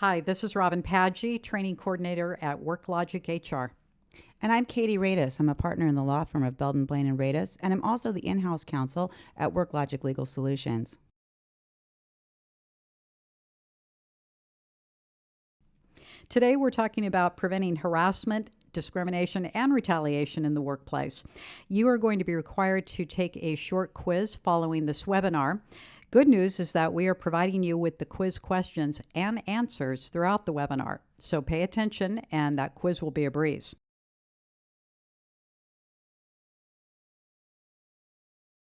Hi, this is Robin Padgey, Training Coordinator at Worklogic HR. And I'm Katie Radis. I'm a partner in the law firm of Belden, Blaine, and Radis, and I'm also the in-house counsel at Worklogic Legal Solutions. Today we're talking about preventing harassment, discrimination, and retaliation in the workplace. You are going to be required to take a short quiz following this webinar. Good news is that we are providing you with the quiz questions and answers throughout the webinar, so pay attention and that quiz will be a breeze.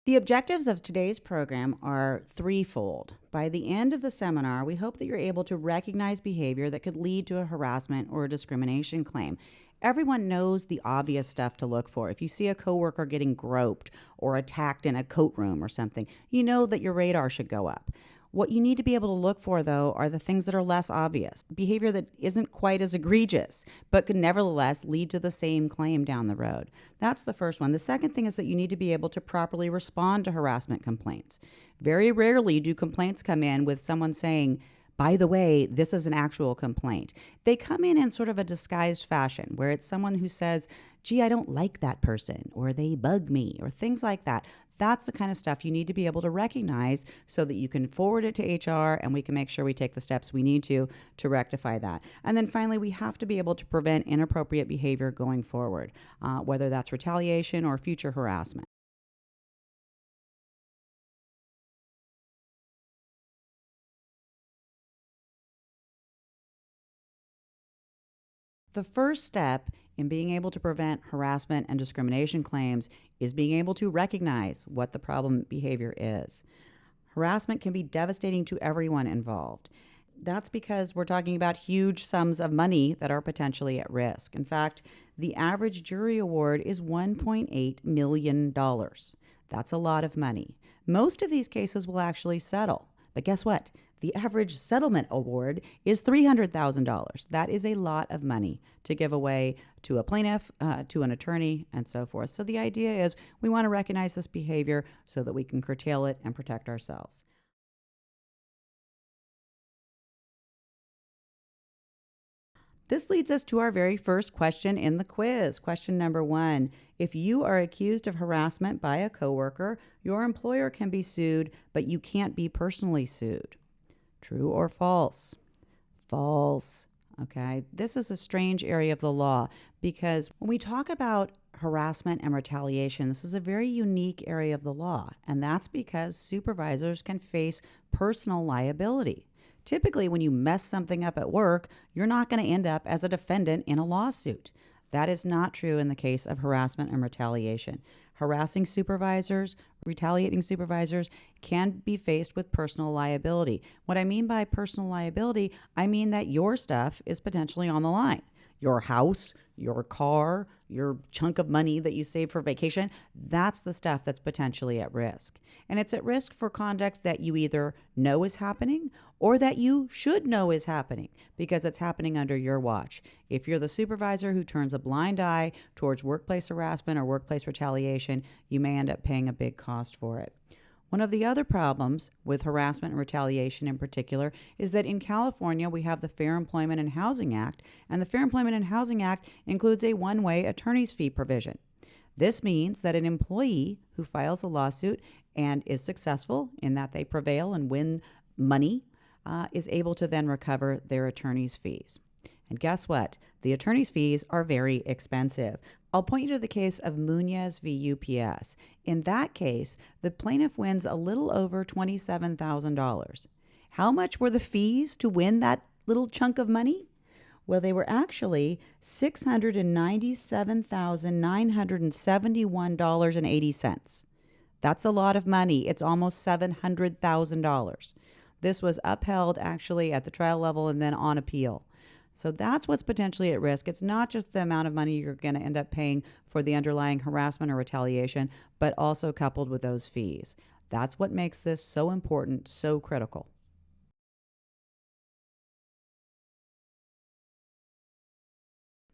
The objectives of today's program are threefold. By the end of the seminar, we hope that you're able to recognize behavior that could lead to a harassment or a discrimination claim. Everyone knows the obvious stuff to look for. If you see a coworker getting groped or attacked in a coat room or something, you know that your radar should go up. What you need to be able to look for, though, are the things that are less obvious, behavior that isn't quite as egregious, but could nevertheless lead to the same claim down the road. That's the first one. The second thing is that you need to be able to properly respond to harassment complaints. Very rarely do complaints come in with someone saying, by the way, this is an actual complaint. They come in sort of a disguised fashion where it's someone who says, gee, I don't like that person, or they bug me, or things like that. That's the kind of stuff you need to be able to recognize so that you can forward it to HR and we can make sure we take the steps we need to rectify that. And then finally, we have to be able to prevent inappropriate behavior going forward, whether that's retaliation or future harassment. The first step in being able to prevent harassment and discrimination claims is being able to recognize what the problem behavior is. Harassment can be devastating to everyone involved. That's because we're talking about huge sums of money that are potentially at risk. In fact, the average jury award is $1.8 million. That's a lot of money. Most of these cases will actually settle. But guess what? The average settlement award is $300,000. That is a lot of money to give away to a plaintiff, to an attorney, and so forth. So the idea is we want to recognize this behavior so that we can curtail it and protect ourselves. This leads us to our very first question in the quiz. Question number 1. If you are accused of harassment by a coworker, your employer can be sued, but you can't be personally sued. True or false? False. Okay. This is a strange area of the law because when we talk about harassment and retaliation, this is a very unique area of the law, and that's because supervisors can face personal liability. Typically, when you mess something up at work, you're not going to end up as a defendant in a lawsuit. That is not true in the case of harassment and retaliation. Harassing supervisors, retaliating supervisors can be faced with personal liability. What I mean by personal liability, I mean that your stuff is potentially on the line. Your house, your car, your chunk of money that you save for vacation, that's the stuff that's potentially at risk. And it's at risk for conduct that you either know is happening or that you should know is happening because it's happening under your watch. If you're the supervisor who turns a blind eye towards workplace harassment or workplace retaliation, you may end up paying a big cost for it. One of the other problems with harassment and retaliation in particular is that in California, we have the Fair Employment and Housing Act, and the Fair Employment and Housing Act includes a one-way attorney's fee provision. This means that an employee who files a lawsuit and is successful in that they prevail and win money is able to then recover their attorney's fees. And guess what? The attorney's fees are very expensive. I'll point you to the case of Munoz v. UPS. In that case, the plaintiff wins a little over $27,000. How much were the fees to win that little chunk of money? Well, they were actually $697,971.80. That's a lot of money. It's almost $700,000. This was upheld actually at the trial level and then on appeal. So that's what's potentially at risk. It's not just the amount of money you're going to end up paying for the underlying harassment or retaliation, but also coupled with those fees. That's what makes this so important, so critical.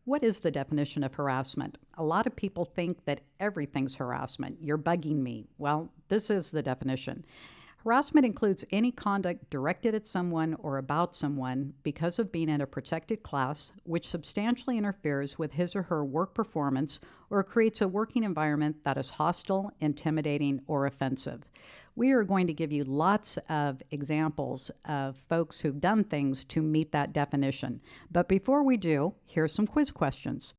What is the definition of harassment? A lot of people think that everything's harassment. You're bugging me. Well, this is the definition. Harassment includes any conduct directed at someone or about someone because of being in a protected class, which substantially interferes with his or her work performance or creates a working environment that is hostile, intimidating, or offensive. We are going to give you lots of examples of folks who've done things to meet that definition. But before we do, here's some quiz questions.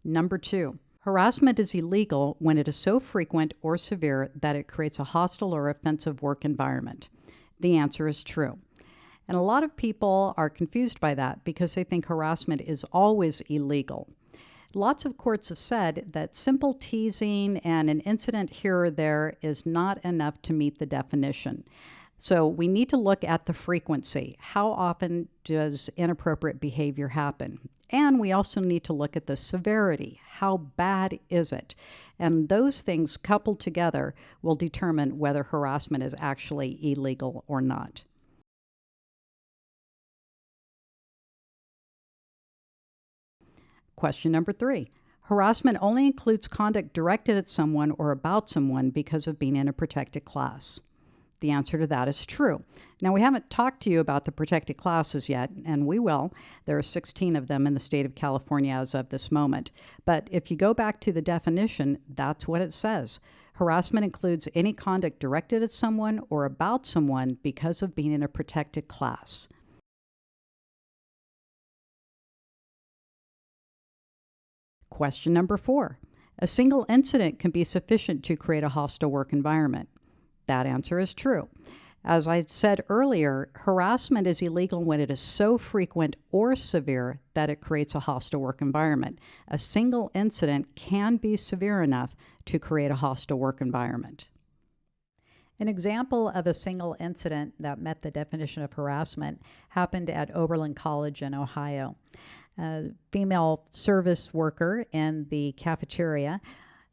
Number 2. Harassment is illegal when it is so frequent or severe that it creates a hostile or offensive work environment. The answer is true. And a lot of people are confused by that because they think harassment is always illegal. Lots of courts have said that simple teasing and an incident here or there is not enough to meet the definition. So we need to look at the frequency. How often does inappropriate behavior happen? And we also need to look at the severity. How bad is it? And those things coupled together will determine whether harassment is actually illegal or not. Question number 3. Harassment only includes conduct directed at someone or about someone because of being in a protected class. The answer to that is true. Now, we haven't talked to you about the protected classes yet, and we will. There are 16 of them in the state of California as of this moment. But if you go back to the definition, that's what it says. Harassment includes any conduct directed at someone or about someone because of being in a protected class. Question number 4. A single incident can be sufficient to create a hostile work environment. That answer is true. As I said earlier, harassment is illegal when it is so frequent or severe that it creates a hostile work environment. A single incident can be severe enough to create a hostile work environment. An example of a single incident that met the definition of harassment happened at Oberlin College in Ohio. A female service worker in the cafeteria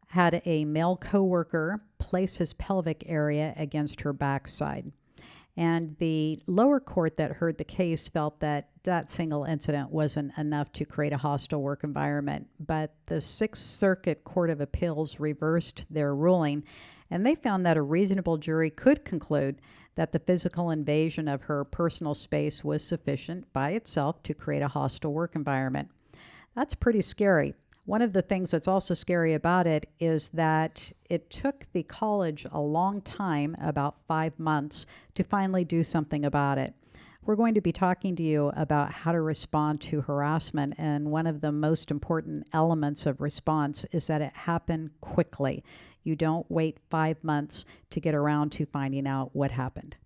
had a male coworker place his pelvic area against her backside. And the lower court that heard the case felt that that single incident wasn't enough to create a hostile work environment. But the Sixth Circuit Court of Appeals reversed their ruling, and they found that a reasonable jury could conclude that the physical invasion of her personal space was sufficient by itself to create a hostile work environment. That's pretty scary. One of the things that's also scary about it is that it took the college a long time, about 5 months, to finally do something about it. We're going to be talking to you about how to respond to harassment, and one of the most important elements of response is that it happened quickly. You don't wait 5 months to get around to finding out what happened.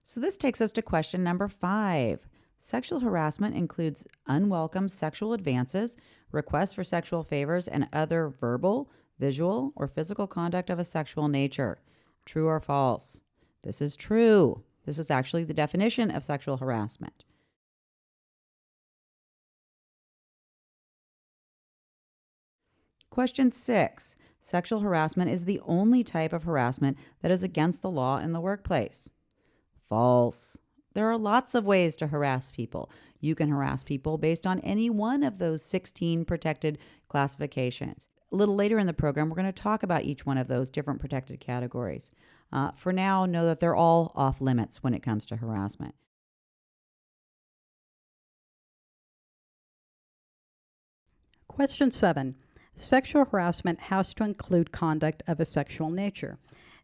So this takes us to question number 5. Sexual harassment includes unwelcome sexual advances, requests for sexual favors, and other verbal, visual, or physical conduct of a sexual nature. True or false? This is true. This is actually the definition of sexual harassment. Question 6. Sexual harassment is the only type of harassment that is against the law in the workplace. False. There are lots of ways to harass people. You can harass people based on any one of those 16 protected classifications. A little later in the program, we're going to talk about each one of those different protected categories. For now, know that they're all off limits when it comes to harassment. Question 7. Sexual harassment has to include conduct of a sexual nature.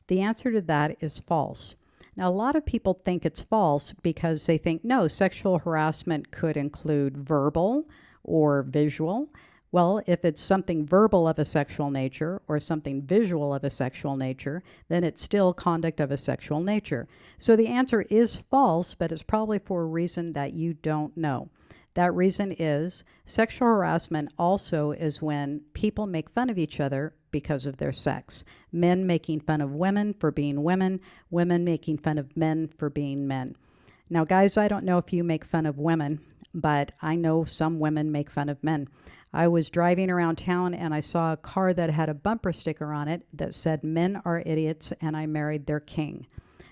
The answer to that is false. Now, a lot of people think it's false because they think, no, sexual harassment could include verbal or visual. Well, if it's something verbal of a sexual nature or something visual of a sexual nature, then it's still conduct of a sexual nature. So the answer is false, but it's probably for a reason that you don't know. That reason is sexual harassment also is when people make fun of each other because of their sex. Men making fun of women for being women, women making fun of men for being men. Now, guys, I don't know if you make fun of women, but I know some women make fun of men. I was driving around town and I saw a car that had a bumper sticker on it that said, "Men are idiots and I married their king."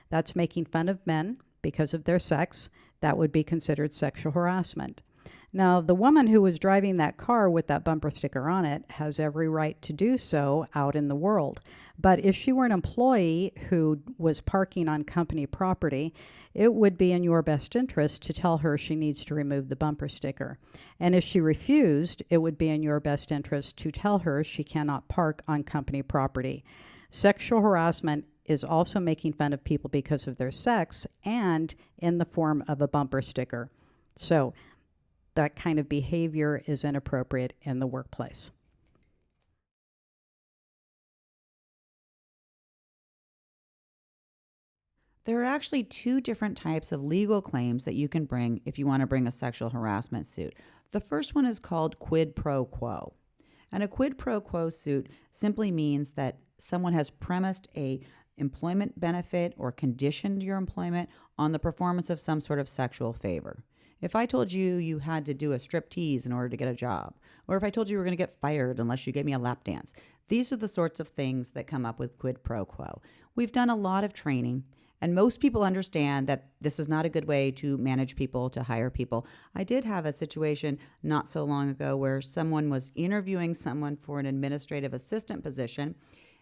That's making fun of men because of their sex. That would be considered sexual harassment. Now, the woman who was driving that car with that bumper sticker on it has every right to do so out in the world. But if she were an employee who was parking on company property, it would be in your best interest to tell her she needs to remove the bumper sticker. And if she refused, it would be in your best interest to tell her she cannot park on company property. Sexual harassment is also making fun of people because of their sex and in the form of a bumper sticker. So, that kind of behavior is inappropriate in the workplace. There are actually two different types of legal claims that you can bring if you want to bring a sexual harassment suit. The first one is called quid pro quo. And a quid pro quo suit simply means that someone has premised a employment benefit or conditioned your employment on the performance of some sort of sexual favor. If I told you you had to do a strip tease in order to get a job, or if I told you you were going to get fired unless you gave me a lap dance, these are the sorts of things that come up with quid pro quo. We've done a lot of training, and most people understand that this is not a good way to manage people, to hire people. I did have a situation not so long ago where someone was interviewing someone for an administrative assistant position,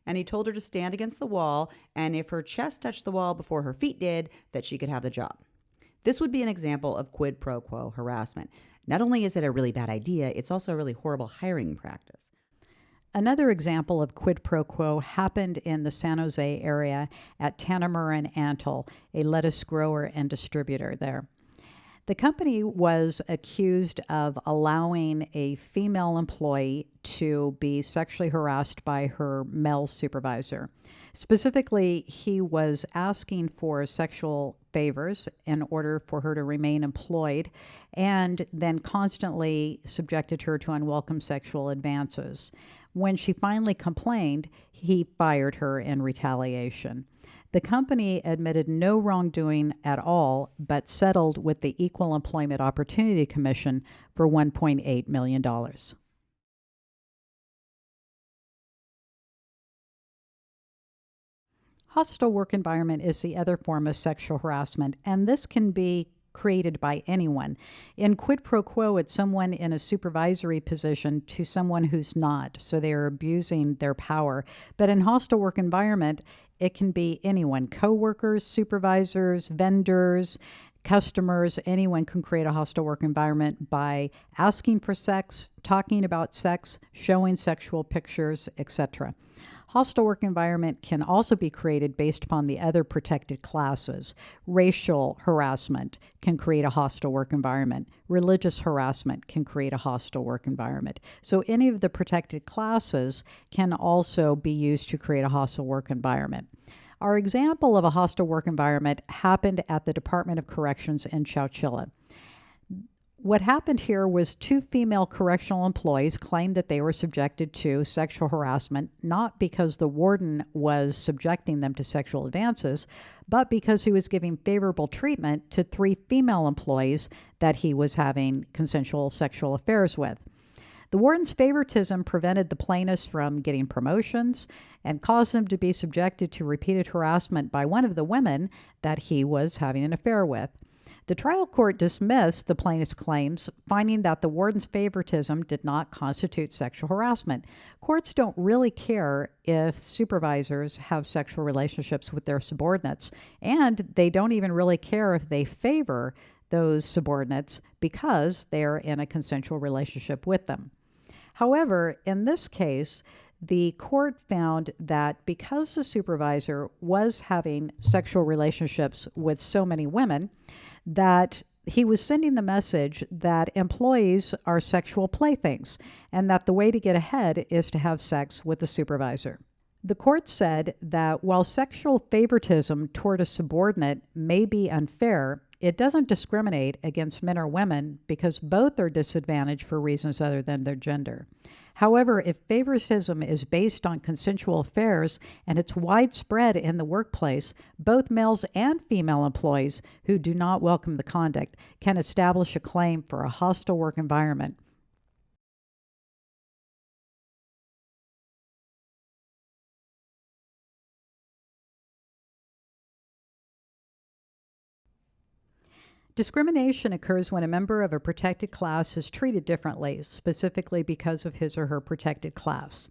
and he told her to stand against the wall, and if her chest touched the wall before her feet did, that she could have the job. This would be an example of quid pro quo harassment. Not only is it a really bad idea, it's also a really horrible hiring practice. Another example of quid pro quo happened in the San Jose area at Tannemer and Antle, a lettuce grower and distributor there. The company was accused of allowing a female employee to be sexually harassed by her male supervisor. Specifically, he was asking for sexual favors in order for her to remain employed and then constantly subjected her to unwelcome sexual advances. When she finally complained, he fired her in retaliation. The company admitted no wrongdoing at all, but settled with the Equal Employment Opportunity Commission for $1.8 million. Hostile work environment is the other form of sexual harassment, and this can be created by anyone. In quid pro quo, it's someone in a supervisory position to someone who's not, so they are abusing their power. But in hostile work environment, it can be anyone, coworkers, supervisors, vendors, customers. Anyone can create a hostile work environment by asking for sex, talking about sex, showing sexual pictures, etc. Hostile work environment can also be created based upon the other protected classes. Racial harassment can create a hostile work environment. Religious harassment can create a hostile work environment. So any of the protected classes can also be used to create a hostile work environment. Our example of a hostile work environment happened at the Department of Corrections in Chowchilla. What happened here was two female correctional employees claimed that they were subjected to sexual harassment, not because the warden was subjecting them to sexual advances, but because he was giving favorable treatment to three female employees that he was having consensual sexual affairs with. The warden's favoritism prevented the plaintiffs from getting promotions and caused them to be subjected to repeated harassment by one of the women that he was having an affair with. The trial court dismissed the plaintiff's claims, finding that the warden's favoritism did not constitute sexual harassment. Courts don't really care if supervisors have sexual relationships with their subordinates, and they don't even really care if they favor those subordinates because they're in a consensual relationship with them. However, in this case, the court found that because the supervisor was having sexual relationships with so many women, that he was sending the message that employees are sexual playthings and that the way to get ahead is to have sex with the supervisor. The court said that while sexual favoritism toward a subordinate may be unfair, it doesn't discriminate against men or women because both are disadvantaged for reasons other than their gender. However, if favoritism is based on consensual affairs and it's widespread in the workplace, both males and female employees who do not welcome the conduct can establish a claim for a hostile work environment. Discrimination occurs when a member of a protected class is treated differently, specifically because of his or her protected class.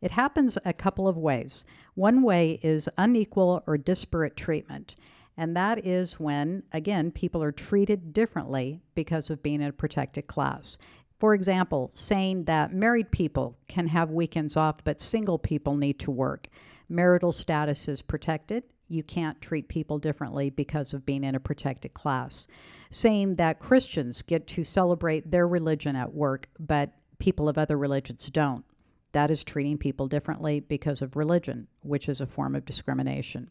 It happens a couple of ways. One way is unequal or disparate treatment, and that is when, again, people are treated differently because of being in a protected class. For example, saying that married people can have weekends off, but single people need to work. Marital status is protected. You can't treat people differently because of being in a protected class. Saying that Christians get to celebrate their religion at work, but people of other religions don't. That is treating people differently because of religion, which is a form of discrimination.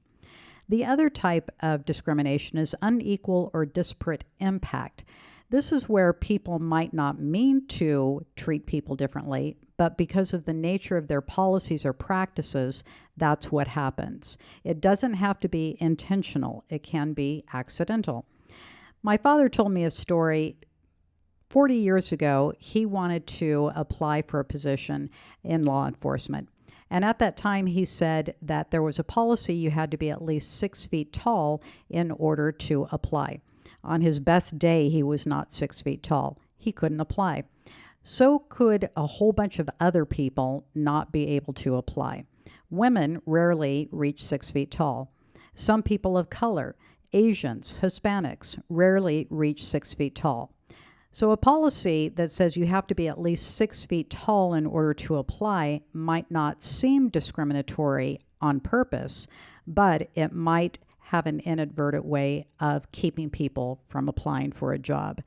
The other type of discrimination is unequal or disparate impact. This is where people might not mean to treat people differently, but because of the nature of their policies or practices, that's what happens. It doesn't have to be intentional. It can be accidental. My father told me a story 40 years ago. He wanted to apply for a position in law enforcement. And at that time, he said that there was a policy you had to be at least 6 feet tall in order to apply. On his best day, he was not 6 feet tall. He couldn't apply. So could a whole bunch of other people not be able to apply. Women rarely reach 6 feet tall. Some people of color, Asians, Hispanics, rarely reach 6 feet tall. So a policy that says you have to be at least 6 feet tall in order to apply might not seem discriminatory on purpose, but it might have an inadvertent way of keeping people from applying for a job.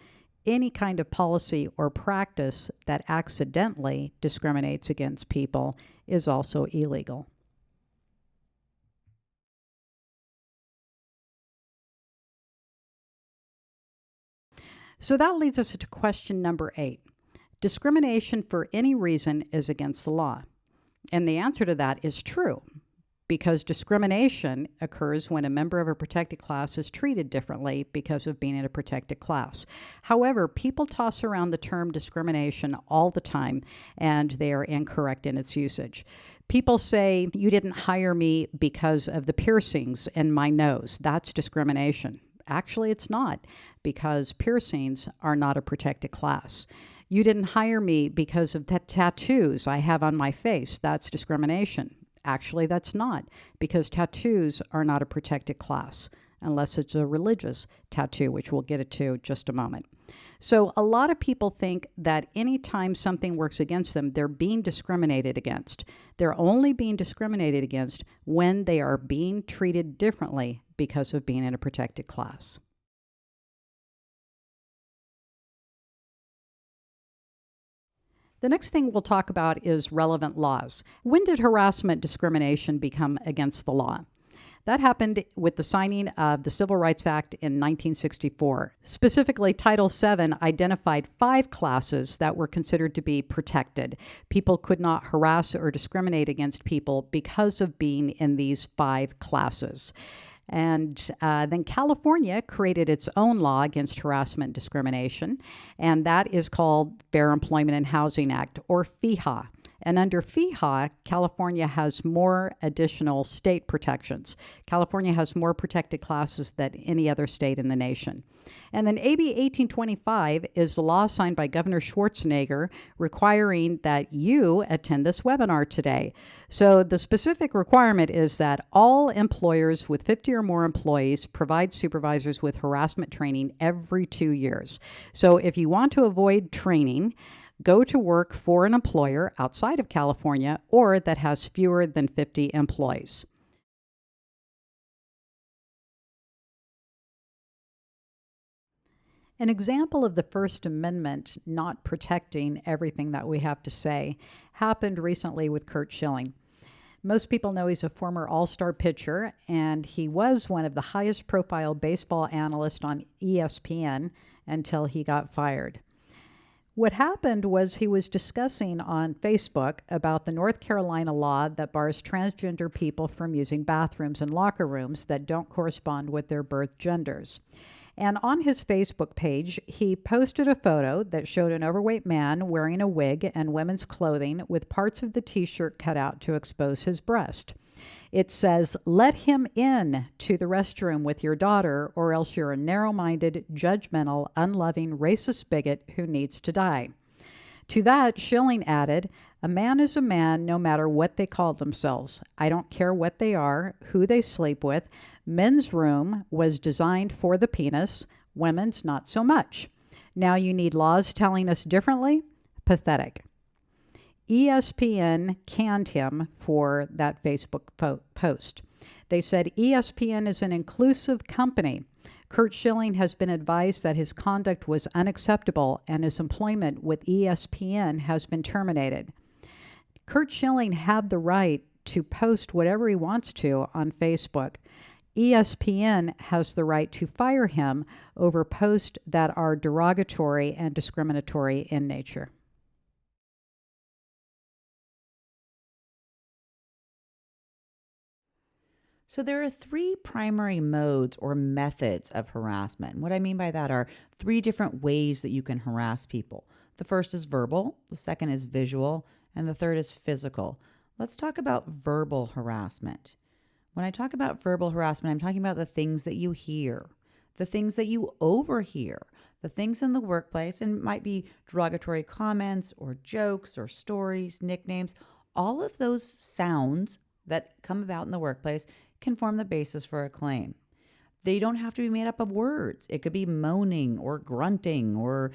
Any kind of policy or practice that accidentally discriminates against people is also illegal. So that leads us to question number 8. Discrimination for any reason is against the law. And the answer to that is true, because discrimination occurs when a member of a protected class is treated differently because of being in a protected class. However, people toss around the term discrimination all the time, and they are incorrect in its usage. People say, you didn't hire me because of the piercings in my nose. That's discrimination. Actually, it's not, because piercings are not a protected class. You didn't hire me because of the tattoos I have on my face. That's discrimination. Actually, that's not, because tattoos are not a protected class, unless it's a religious tattoo, which we'll get to in just a moment. So a lot of people think that anytime something works against them, they're being discriminated against. They're only being discriminated against when they are being treated differently because of being in a protected class. The next thing we'll talk about is relevant laws. When did harassment discrimination become against the law? That happened with the signing of the Civil Rights Act in 1964. Specifically, Title VII identified 5 classes that were considered to be protected. People could not harass or discriminate against people because of being in these 5 classes. And then California created its own law against harassment discrimination, and that is called Fair Employment and Housing Act, or FEHA. And under FEHA, California has more additional state protections. California has more protected classes than any other state in the nation. And then AB 1825 is the law signed by Governor Schwarzenegger requiring that you attend this webinar today. So the specific requirement is that all employers with 50 or more employees provide supervisors with harassment training every 2 years. So if you want to avoid training, go to work for an employer outside of California or that has fewer than 50 employees. An example of the First Amendment not protecting everything that we have to say happened recently with Curt Schilling. Most people know he's a former all-star pitcher, and he was one of the highest profile baseball analysts on ESPN until he got fired. What happened was he was discussing on Facebook about the North Carolina law that bars transgender people from using bathrooms and locker rooms that don't correspond with their birth genders. And on his Facebook page, he posted a photo that showed an overweight man wearing a wig and women's clothing with parts of the t-shirt cut out to expose his breast. It says, let him in to the restroom with your daughter, or else you're a narrow-minded, judgmental, unloving, racist bigot who needs to die. To that, Schilling added, a man is a man no matter what they call themselves. I don't care what they are, who they sleep with. Men's room was designed for the penis, women's not so much. Now you need laws telling us differently? Pathetic. ESPN canned him for that Facebook post. They said ESPN is an inclusive company. Curt Schilling has been advised that his conduct was unacceptable and his employment with ESPN has been terminated. Curt Schilling had the right to post whatever he wants to on Facebook. ESPN has the right to fire him over posts that are derogatory and discriminatory in nature. So there are three primary modes or methods of harassment. And what I mean by that are three different ways that you can harass people. The first is verbal, the second is visual, and the third is physical. Let's talk about verbal harassment. When I talk about verbal harassment, I'm talking about the things that you hear, the things that you overhear, the things in the workplace, and it might be derogatory comments or jokes or stories, nicknames. All of those sounds that come about in the workplace can form the basis for a claim. They don't have to be made up of words. It could be moaning or grunting or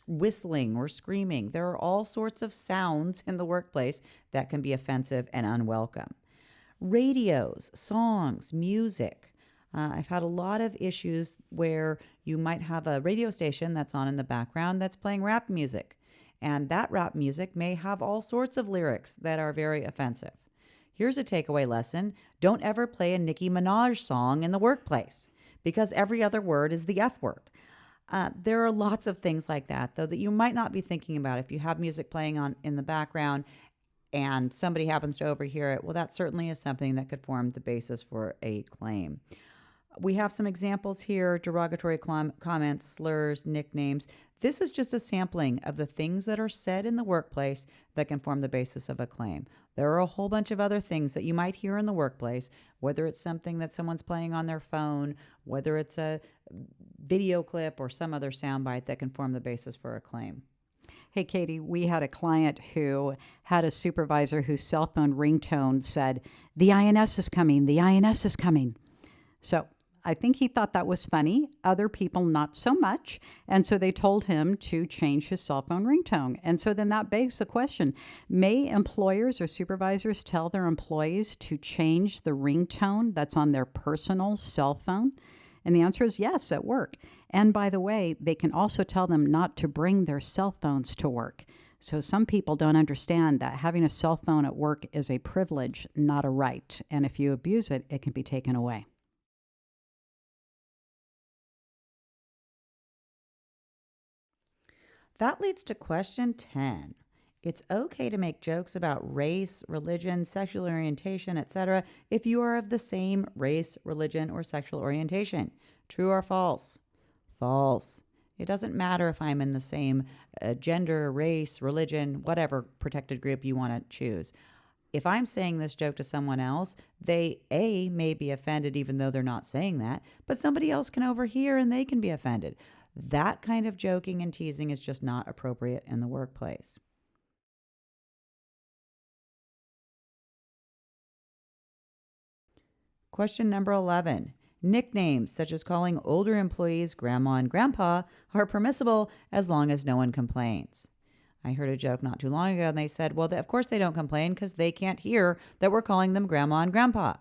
whistling or screaming. There are all sorts of sounds in the workplace that can be offensive and unwelcome. Radios, songs, music. I've had a lot of issues where you might have a radio station that's on in the background that's playing rap music. And that rap music may have all sorts of lyrics that are very offensive. Here's a takeaway lesson. Don't ever play a Nicki Minaj song in the workplace because every other word is the F word. There are lots of things like that, though, that you might not be thinking about. If you have music playing on in the background and somebody happens to overhear it, well, that certainly is something that could form the basis for a claim. We have some examples here: derogatory comments, slurs, nicknames. This is just a sampling of the things that are said in the workplace that can form the basis of a claim. There are a whole bunch of other things that you might hear in the workplace, whether it's something that someone's playing on their phone, whether it's a video clip or some other soundbite that can form the basis for a claim. Hey, Katie, we had a client who had a supervisor whose cell phone ringtone said, "The INS is coming, the INS is coming." So I think he thought that was funny. Other people, not so much. And so they told him to change his cell phone ringtone. And so then that begs the question, may employers or supervisors tell their employees to change the ringtone that's on their personal cell phone? And the answer is yes, at work. And by the way, they can also tell them not to bring their cell phones to work. So some people don't understand that having a cell phone at work is a privilege, not a right. And if you abuse it, it can be taken away. That leads to question 10. It's okay to make jokes about race, religion, sexual orientation, etc. if you are of the same race, religion, or sexual orientation. True or false? False. It doesn't matter if I'm in the same gender, race, religion, whatever protected group you want to choose. If I'm saying this joke to someone else, they, A, may be offended even though they're not saying that, but somebody else can overhear and they can be offended. That kind of joking and teasing is just not appropriate in the workplace. Question number 11. Nicknames, such as calling older employees grandma and grandpa, are permissible as long as no one complains. I heard a joke not too long ago and they said, well, of course they don't complain because they can't hear that we're calling them grandma and grandpa.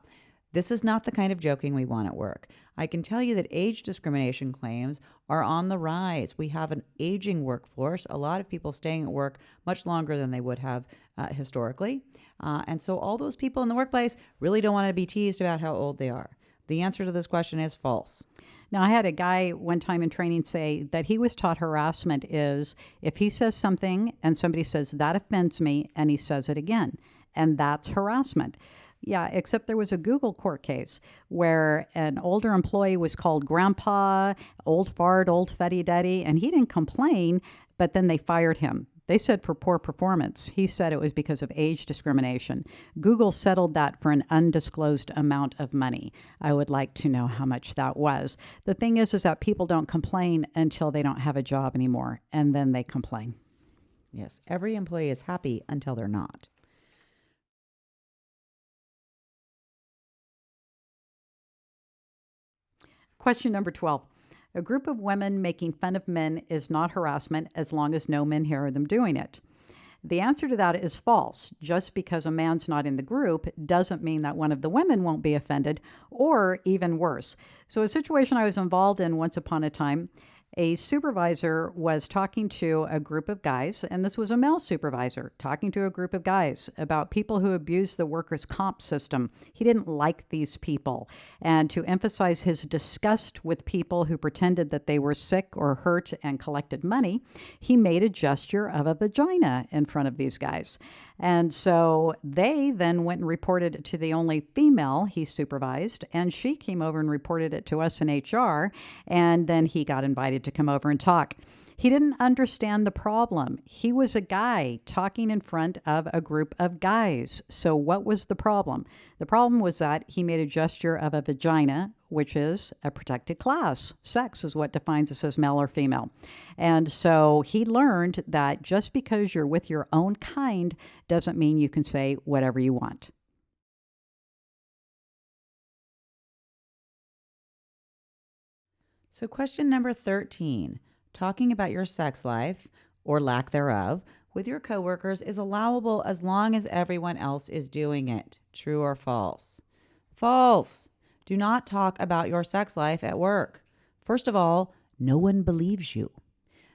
This is not the kind of joking we want at work. I can tell you that age discrimination claims are on the rise. We have an aging workforce, a lot of people staying at work much longer than they would have historically. And so all those people in the workplace really don't want to be teased about how old they are. The answer to this question is false. Now, I had a guy one time in training say that he was taught harassment is if he says something and somebody says, that offends me, and he says it again, and that's harassment. Yeah, except there was a Google court case where an older employee was called grandpa, old fart, old fuddy-duddy, and he didn't complain, but then they fired him. They said for poor performance. He said it was because of age discrimination. Google settled that for an undisclosed amount of money. I would like to know how much that was. The thing is that people don't complain until they don't have a job anymore, and then they complain. Yes, every employee is happy until they're not. Question number 12. A group of women making fun of men is not harassment as long as no men hear them doing it. The answer to that is false. Just because a man's not in the group doesn't mean that one of the women won't be offended, or even worse. So a situation I was involved in once upon a time, a supervisor was talking to a group of guys, and this was a male supervisor talking to a group of guys about people who abuse the workers' comp system. He didn't like these people. And to emphasize his disgust with people who pretended that they were sick or hurt and collected money, he made a gesture of a vagina in front of these guys. And so they then went and reported it to the only female he supervised, and she came over and reported it to us in HR, and then he got invited to come over and talk. He didn't understand the problem. He was a guy talking in front of a group of guys. So what was the problem? The problem was that he made a gesture of a vagina, which is a protected class. Sex is what defines us as male or female. And so he learned that just because you're with your own kind doesn't mean you can say whatever you want. So question number 13. Talking about your sex life, or lack thereof, with your coworkers is allowable as long as everyone else is doing it. True or false? False. Do not talk about your sex life at work. First of all, no one believes you.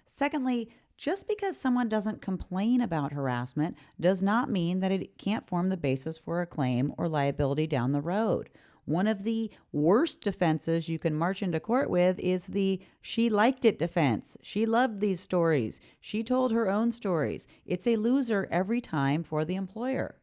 Secondly, just because someone doesn't complain about harassment does not mean that it can't form the basis for a claim or liability down the road. One of the worst defenses you can march into court with is the "she liked it" defense. She loved these stories. She told her own stories. It's a loser every time for the employer.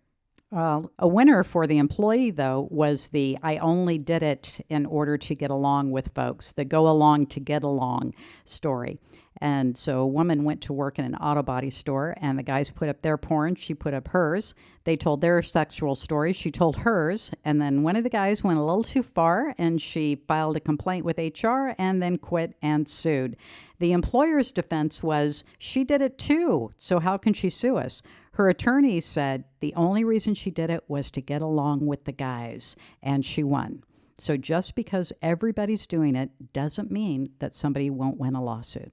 A winner for the employee, though, was the "I only did it in order to get along with folks," the "go along to get along" story. And so a woman went to work in an auto body store, and the guys put up their porn. She put up hers. They told their sexual stories. She told hers. And then one of the guys went a little too far, and she filed a complaint with HR and then quit and sued. The employer's defense was, she did it too, so how can she sue us? Her attorney said the only reason she did it was to get along with the guys, and she won. So just because everybody's doing it doesn't mean that somebody won't win a lawsuit.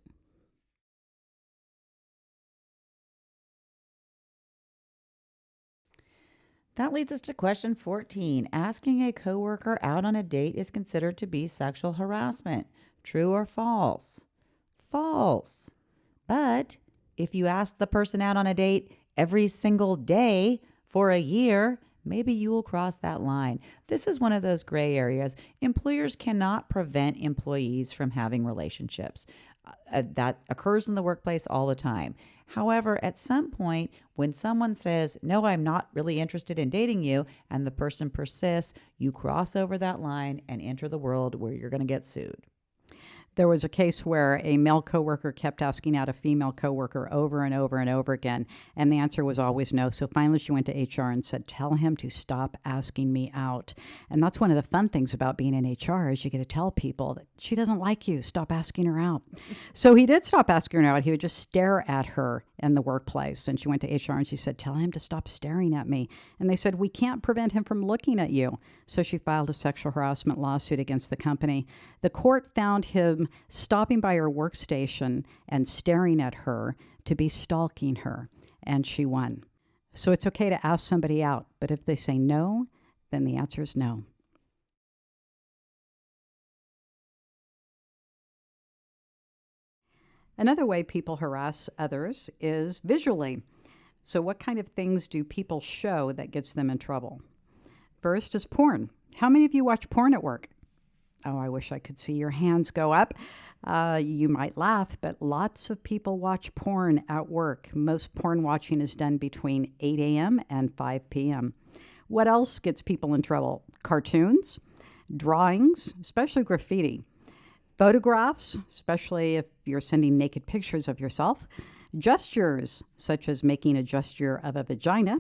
That leads us to question 14. Asking a coworker out on a date is considered to be sexual harassment. True or false? False. But if you ask the person out on a date every single day for a year, maybe you will cross that line. This is one of those gray areas. Employers cannot prevent employees from having relationships. That occurs in the workplace all the time. However, at some point, when someone says, "No, I'm not really interested in dating you," and the person persists, you cross over that line and enter the world where you're going to get sued. There was a case where a male coworker kept asking out a female coworker over and over and over again, and the answer was always no. So finally she went to HR and said, "Tell him to stop asking me out." And that's one of the fun things about being in HR is you get to tell people that she doesn't like you, stop asking her out. So he did stop asking her out. He would just stare at her in the workplace. And she went to HR and she said, "Tell him to stop staring at me." And they said, "We can't prevent him from looking at you." So she filed a sexual harassment lawsuit against the company. The court found him stopping by her workstation and staring at her to be stalking her, and she won. So it's okay to ask somebody out, but if they say no, then the answer is no. Another way people harass others is visually. So what kind of things do people show that gets them in trouble? First is porn. How many of you watch porn at work? Oh, I wish I could see your hands go up. You might laugh, but lots of people watch porn at work. Most porn watching is done between 8 a.m. and 5 p.m. What else gets people in trouble? Cartoons, drawings, especially graffiti, photographs, especially if you're sending naked pictures of yourself, Gestures, such as making a gesture of a vagina.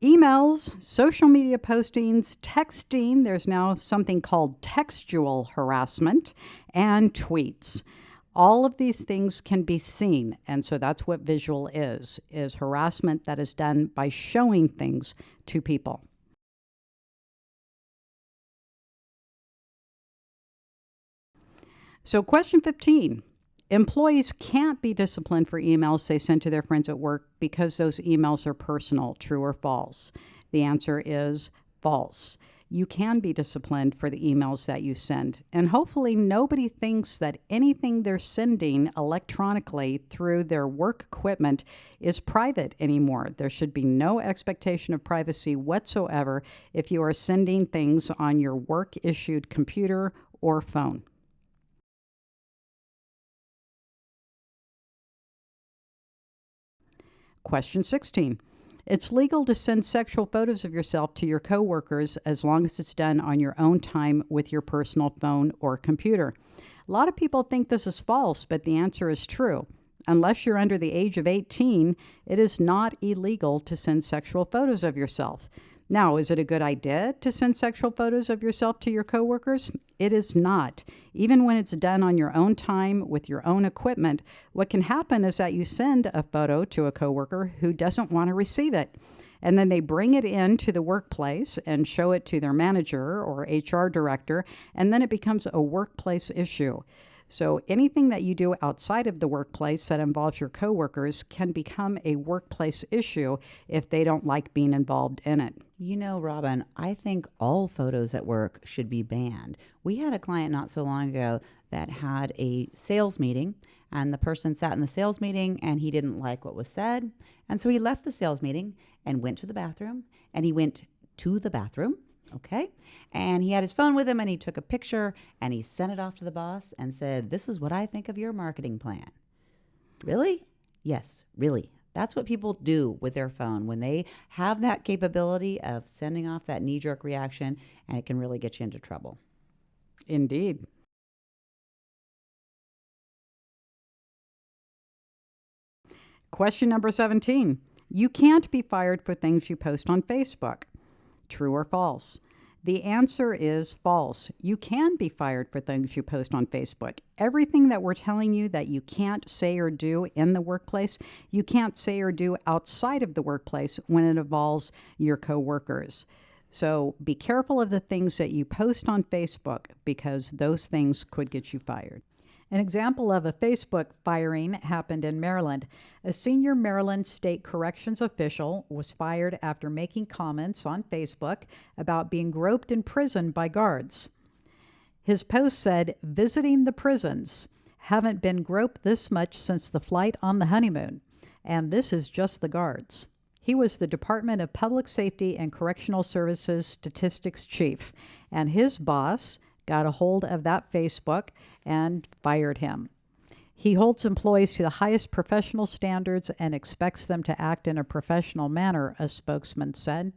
Emails, social media postings, texting, there's now something called textual harassment, and tweets. All of these things can be seen, and so that's what visual is harassment that is done by showing things to people. So question 15. Employees can't be disciplined for emails they send to their friends at work because those emails are personal. True or false? The answer is false. You can be disciplined for the emails that you send. And hopefully nobody thinks that anything they're sending electronically through their work equipment is private anymore. There should be no expectation of privacy whatsoever if you are sending things on your work-issued computer or phone. Question 16. It's legal to send sexual photos of yourself to your coworkers as long as it's done on your own time with your personal phone or computer. A lot of people think this is false, but the answer is true. Unless you're under the age of 18, it is not illegal to send sexual photos of yourself. Now, is it a good idea to send sexual photos of yourself to your coworkers? It is not. Even when it's done on your own time with your own equipment, what can happen is that you send a photo to a coworker who doesn't want to receive it. And then they bring it into the workplace and show it to their manager or HR director, and then it becomes a workplace issue. So anything that you do outside of the workplace that involves your coworkers can become a workplace issue if they don't like being involved in it. You know, Robin, I think all photos at work should be banned. We had a client not so long ago that had a sales meeting, and the person sat in the sales meeting and he didn't like what was said. And so he left the sales meeting and went to the bathroom, and he went to the bathroom. Okay. And he had his phone with him and he took a picture and he sent it off to the boss and said, "This is what I think of your marketing plan." Really? Yes, really. That's what people do with their phone when they have that capability of sending off that knee-jerk reaction, and it can really get you into trouble. Indeed. Question number 17. You can't be fired for things you post on Facebook. True or false? The answer is false. You can be fired for things you post on Facebook. Everything that we're telling you that you can't say or do in the workplace, you can't say or do outside of the workplace when it involves your coworkers. So be careful of the things that you post on Facebook because those things could get you fired. An example of a Facebook firing happened in Maryland. A senior Maryland State Corrections official was fired after making comments on Facebook about being groped in prison by guards. His post said, "Visiting the prisons. Haven't been groped this much since the flight on the honeymoon. And this is just the guards." He was the Department of Public Safety and Correctional Services Statistics Chief, and his boss got a hold of that Facebook and fired him. He holds employees to the highest professional standards and expects them to act in a professional manner, a spokesman said.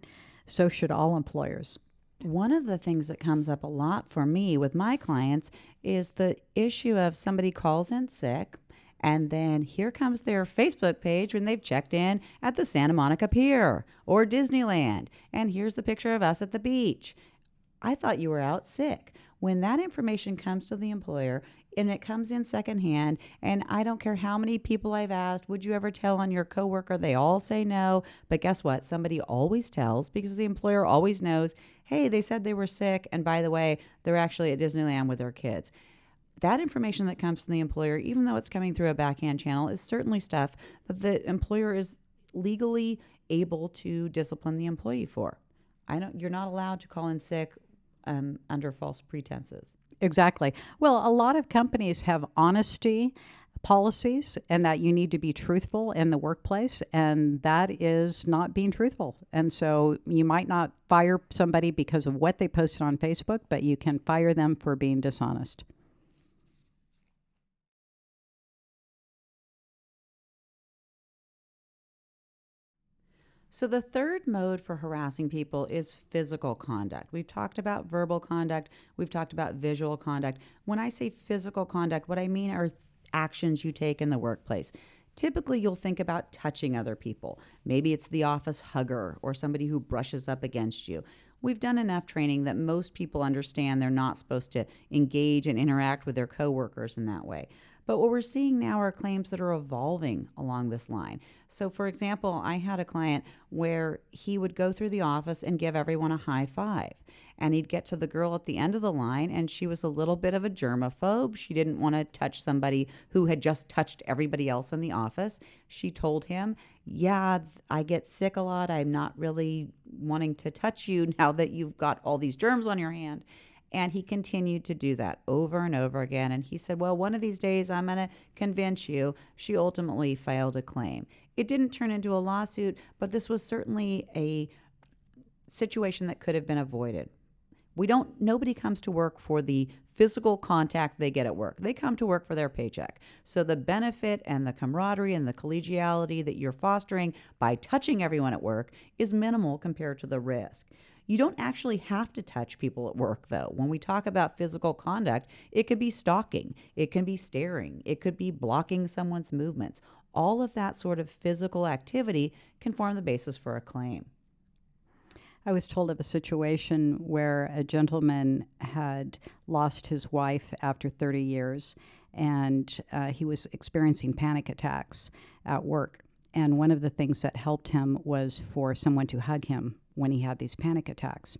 So should all employers. One of the things that comes up a lot for me with my clients is the issue of somebody calls in sick, and then here comes their Facebook page when they've checked in at the Santa Monica Pier or Disneyland, and here's the picture of us at the beach. I thought you were out sick. When that information comes to the employer and it comes in secondhand, and I don't care how many people I've asked, would you ever tell on your coworker? They all say no. But guess what? Somebody always tells because the employer always knows, hey, they said they were sick. And by the way, they're actually at Disneyland with their kids. That information that comes from the employer, even though it's coming through a backhand channel, is certainly stuff that the employer is legally able to discipline the employee for. You're not allowed to call in sick under false pretenses. Exactly. Well, a lot of companies have honesty policies and that you need to be truthful in the workplace, and that is not being truthful. And so you might not fire somebody because of what they posted on Facebook, but you can fire them for being dishonest. So the third mode for harassing people is physical conduct. We've talked about verbal conduct. We've talked about visual conduct. When I say physical conduct, what I mean are actions you take in the workplace. Typically, you'll think about touching other people. Maybe it's the office hugger or somebody who brushes up against you. We've done enough training that most people understand they're not supposed to engage and interact with their coworkers in that way. But what we're seeing now are claims that are evolving along this line. So, for example, I had a client where he would go through the office and give everyone a high five. And he'd get to the girl at the end of the line, and she was a little bit of a germaphobe. She didn't want to touch somebody who had just touched everybody else in the office. She told him, "Yeah, I get sick a lot. I'm not really wanting to touch you now that you've got all these germs on your hand." And he continued to do that over and over again. And he said, "Well, one of these days I'm going to convince you." She ultimately filed a claim. It didn't turn into a lawsuit, but this was certainly a situation that could have been avoided. Nobody comes to work for the physical contact they get at work. They come to work for their paycheck. So the benefit and the camaraderie and the collegiality that you're fostering by touching everyone at work is minimal compared to the risk. You don't actually have to touch people at work, though. When we talk about physical conduct, it could be stalking, it can be staring, it could be blocking someone's movements. All of that sort of physical activity can form the basis for a claim. I was told of a situation where a gentleman had lost his wife after 30 years, and he was experiencing panic attacks at work. And one of the things that helped him was for someone to hug him when he had these panic attacks.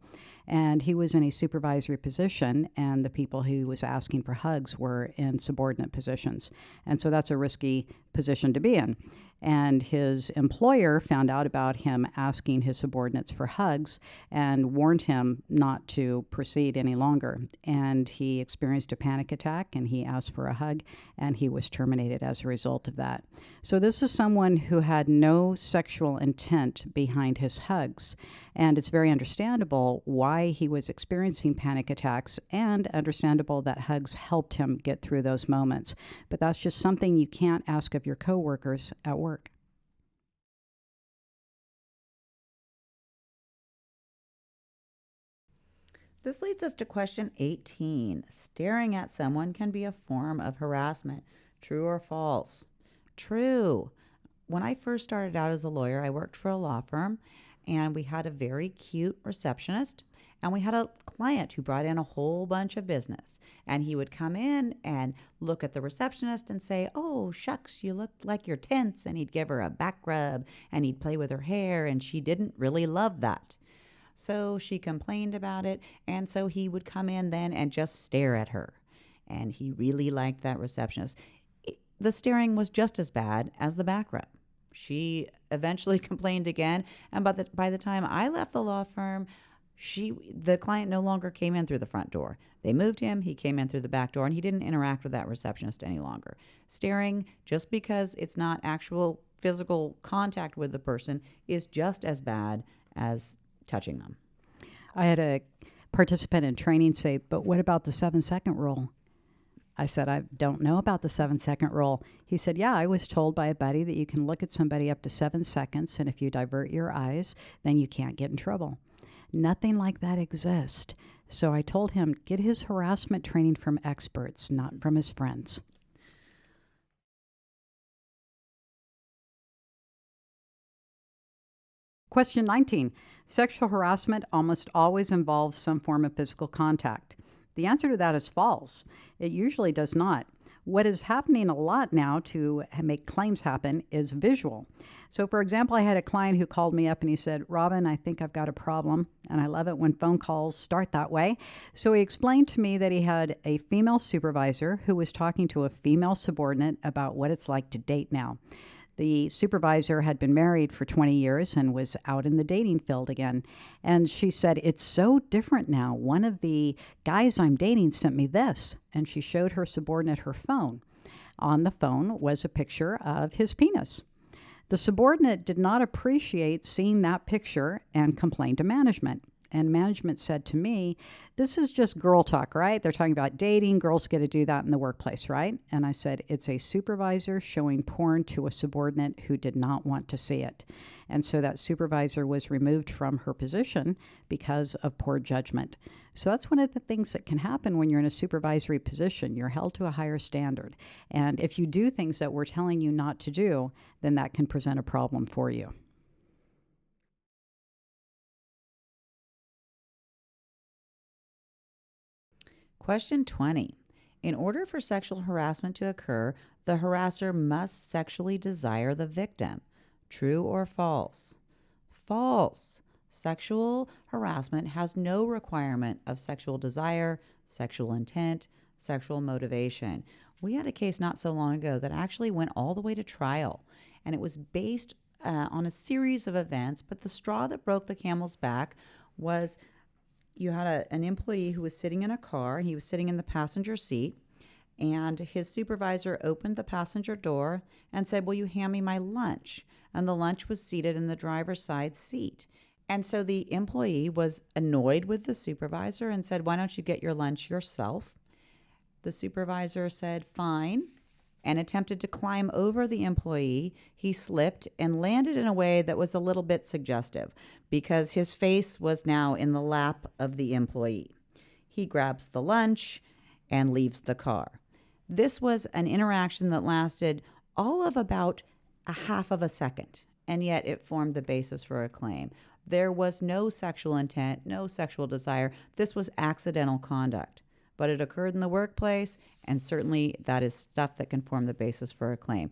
And he was in a supervisory position, and the people he was asking for hugs were in subordinate positions. And so that's a risky position to be in. And his employer found out about him asking his subordinates for hugs and warned him not to proceed any longer. And he experienced a panic attack, and he asked for a hug, and he was terminated as a result of that. So this is someone who had no sexual intent behind his hugs. And it's very understandable why he was experiencing panic attacks, and understandable that hugs helped him get through those moments. But that's just something you can't ask of your coworkers at work. This leads us to question 18. Staring at someone can be a form of harassment. True or false? True. When I first started out as a lawyer, I worked for a law firm, and we had a very cute receptionist, and we had a client who brought in a whole bunch of business. And he would come in and look at the receptionist and say, "Oh, shucks, you look like you're tense." And he'd give her a back rub, and he'd play with her hair, and she didn't really love that. So she complained about it, and so he would come in then and just stare at her. And he really liked that receptionist. The staring was just as bad as the back rub. She eventually complained again, and by the time I left the law firm, the client no longer came in through the front door. They moved him, he came in through the back door, and he didn't interact with that receptionist any longer. Staring, just because it's not actual physical contact with the person, is just as bad as touching them. I had a participant in training say, "But what about the 7-second rule?" I said, "I don't know about the 7-second rule." He said, "Yeah, I was told by a buddy that you can look at somebody up to 7 seconds, and if you divert your eyes, then you can't get in trouble." Nothing like that exists. So I told him, get his harassment training from experts, not from his friends. Question 19. Sexual harassment almost always involves some form of physical contact. The answer to that is false. It usually does not. What is happening a lot now to make claims happen is visual. So, for example, I had a client who called me up and he said, "Robin, I think I've got a problem." And I love it when phone calls start that way. So he explained to me that he had a female supervisor who was talking to a female subordinate about what it's like to date now. The supervisor had been married for 20 years and was out in the dating field again. And she said, "It's so different now. One of the guys I'm dating sent me this." And she showed her subordinate her phone. On the phone was a picture of his penis. The subordinate did not appreciate seeing that picture and complained to management. And management said to me, "This is just girl talk, right? They're talking about dating. Girls get to do that in the workplace, right?" And I said, "It's a supervisor showing porn to a subordinate who did not want to see it." And so that supervisor was removed from her position because of poor judgment. So that's one of the things that can happen when you're in a supervisory position. You're held to a higher standard. And if you do things that we're telling you not to do, then that can present a problem for you. Question 20. In order for sexual harassment to occur, the harasser must sexually desire the victim. True or false? False. Sexual harassment has no requirement of sexual desire, sexual intent, sexual motivation. We had a case not so long ago that actually went all the way to trial, and it was based on a series of events, but the straw that broke the camel's back was you had an employee who was sitting in a car, and he was sitting in the passenger seat, and his supervisor opened the passenger door and said, "Will you hand me my lunch?" And the lunch was seated in the driver's side seat. And so the employee was annoyed with the supervisor and said, "Why don't you get your lunch yourself?" The supervisor said, "Fine," and attempted to climb over the employee. He slipped and landed in a way that was a little bit suggestive because his face was now in the lap of the employee. He grabs the lunch and leaves the car. This was an interaction that lasted all of about a half of a second, and yet it formed the basis for a claim. There was no sexual intent, no sexual desire. This was accidental conduct, but it occurred in the workplace, and certainly that is stuff that can form the basis for a claim.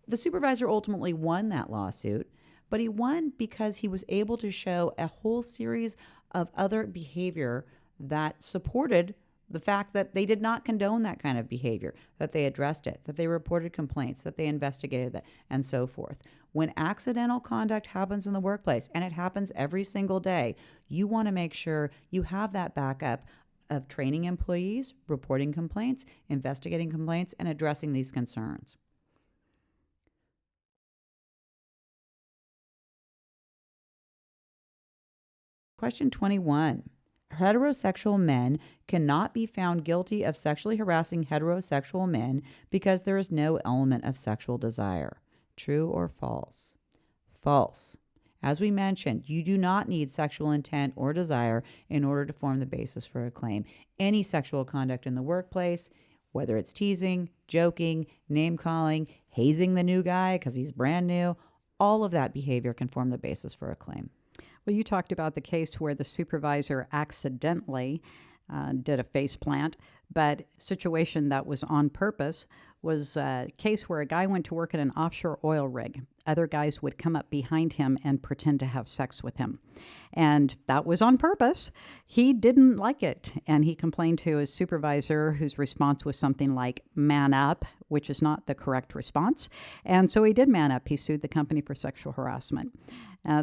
The supervisor ultimately won that lawsuit, but he won because he was able to show a whole series of other behavior that supported the fact that they did not condone that kind of behavior, that they addressed it, that they reported complaints, that they investigated that, and so forth. When accidental conduct happens in the workplace, and it happens every single day, you want to make sure you have that backup of training employees, reporting complaints, investigating complaints, and addressing these concerns. Question 21. Heterosexual men cannot be found guilty of sexually harassing heterosexual men because there is no element of sexual desire. True or false? False. As we mentioned, you do not need sexual intent or desire in order to form the basis for a claim. Any sexual conduct in the workplace, whether it's teasing, joking, name-calling, hazing the new guy because he's brand new, all of that behavior can form the basis for a claim. Well, you talked about the case where the supervisor accidentally did a face plant, but situation that was on purpose was a case where a guy went to work in an offshore oil rig. Other guys would come up behind him and pretend to have sex with him. And that was on purpose. He didn't like it. And he complained to his supervisor, whose response was something like, "Man up," which is not the correct response. And so he did man up. He sued the company for sexual harassment.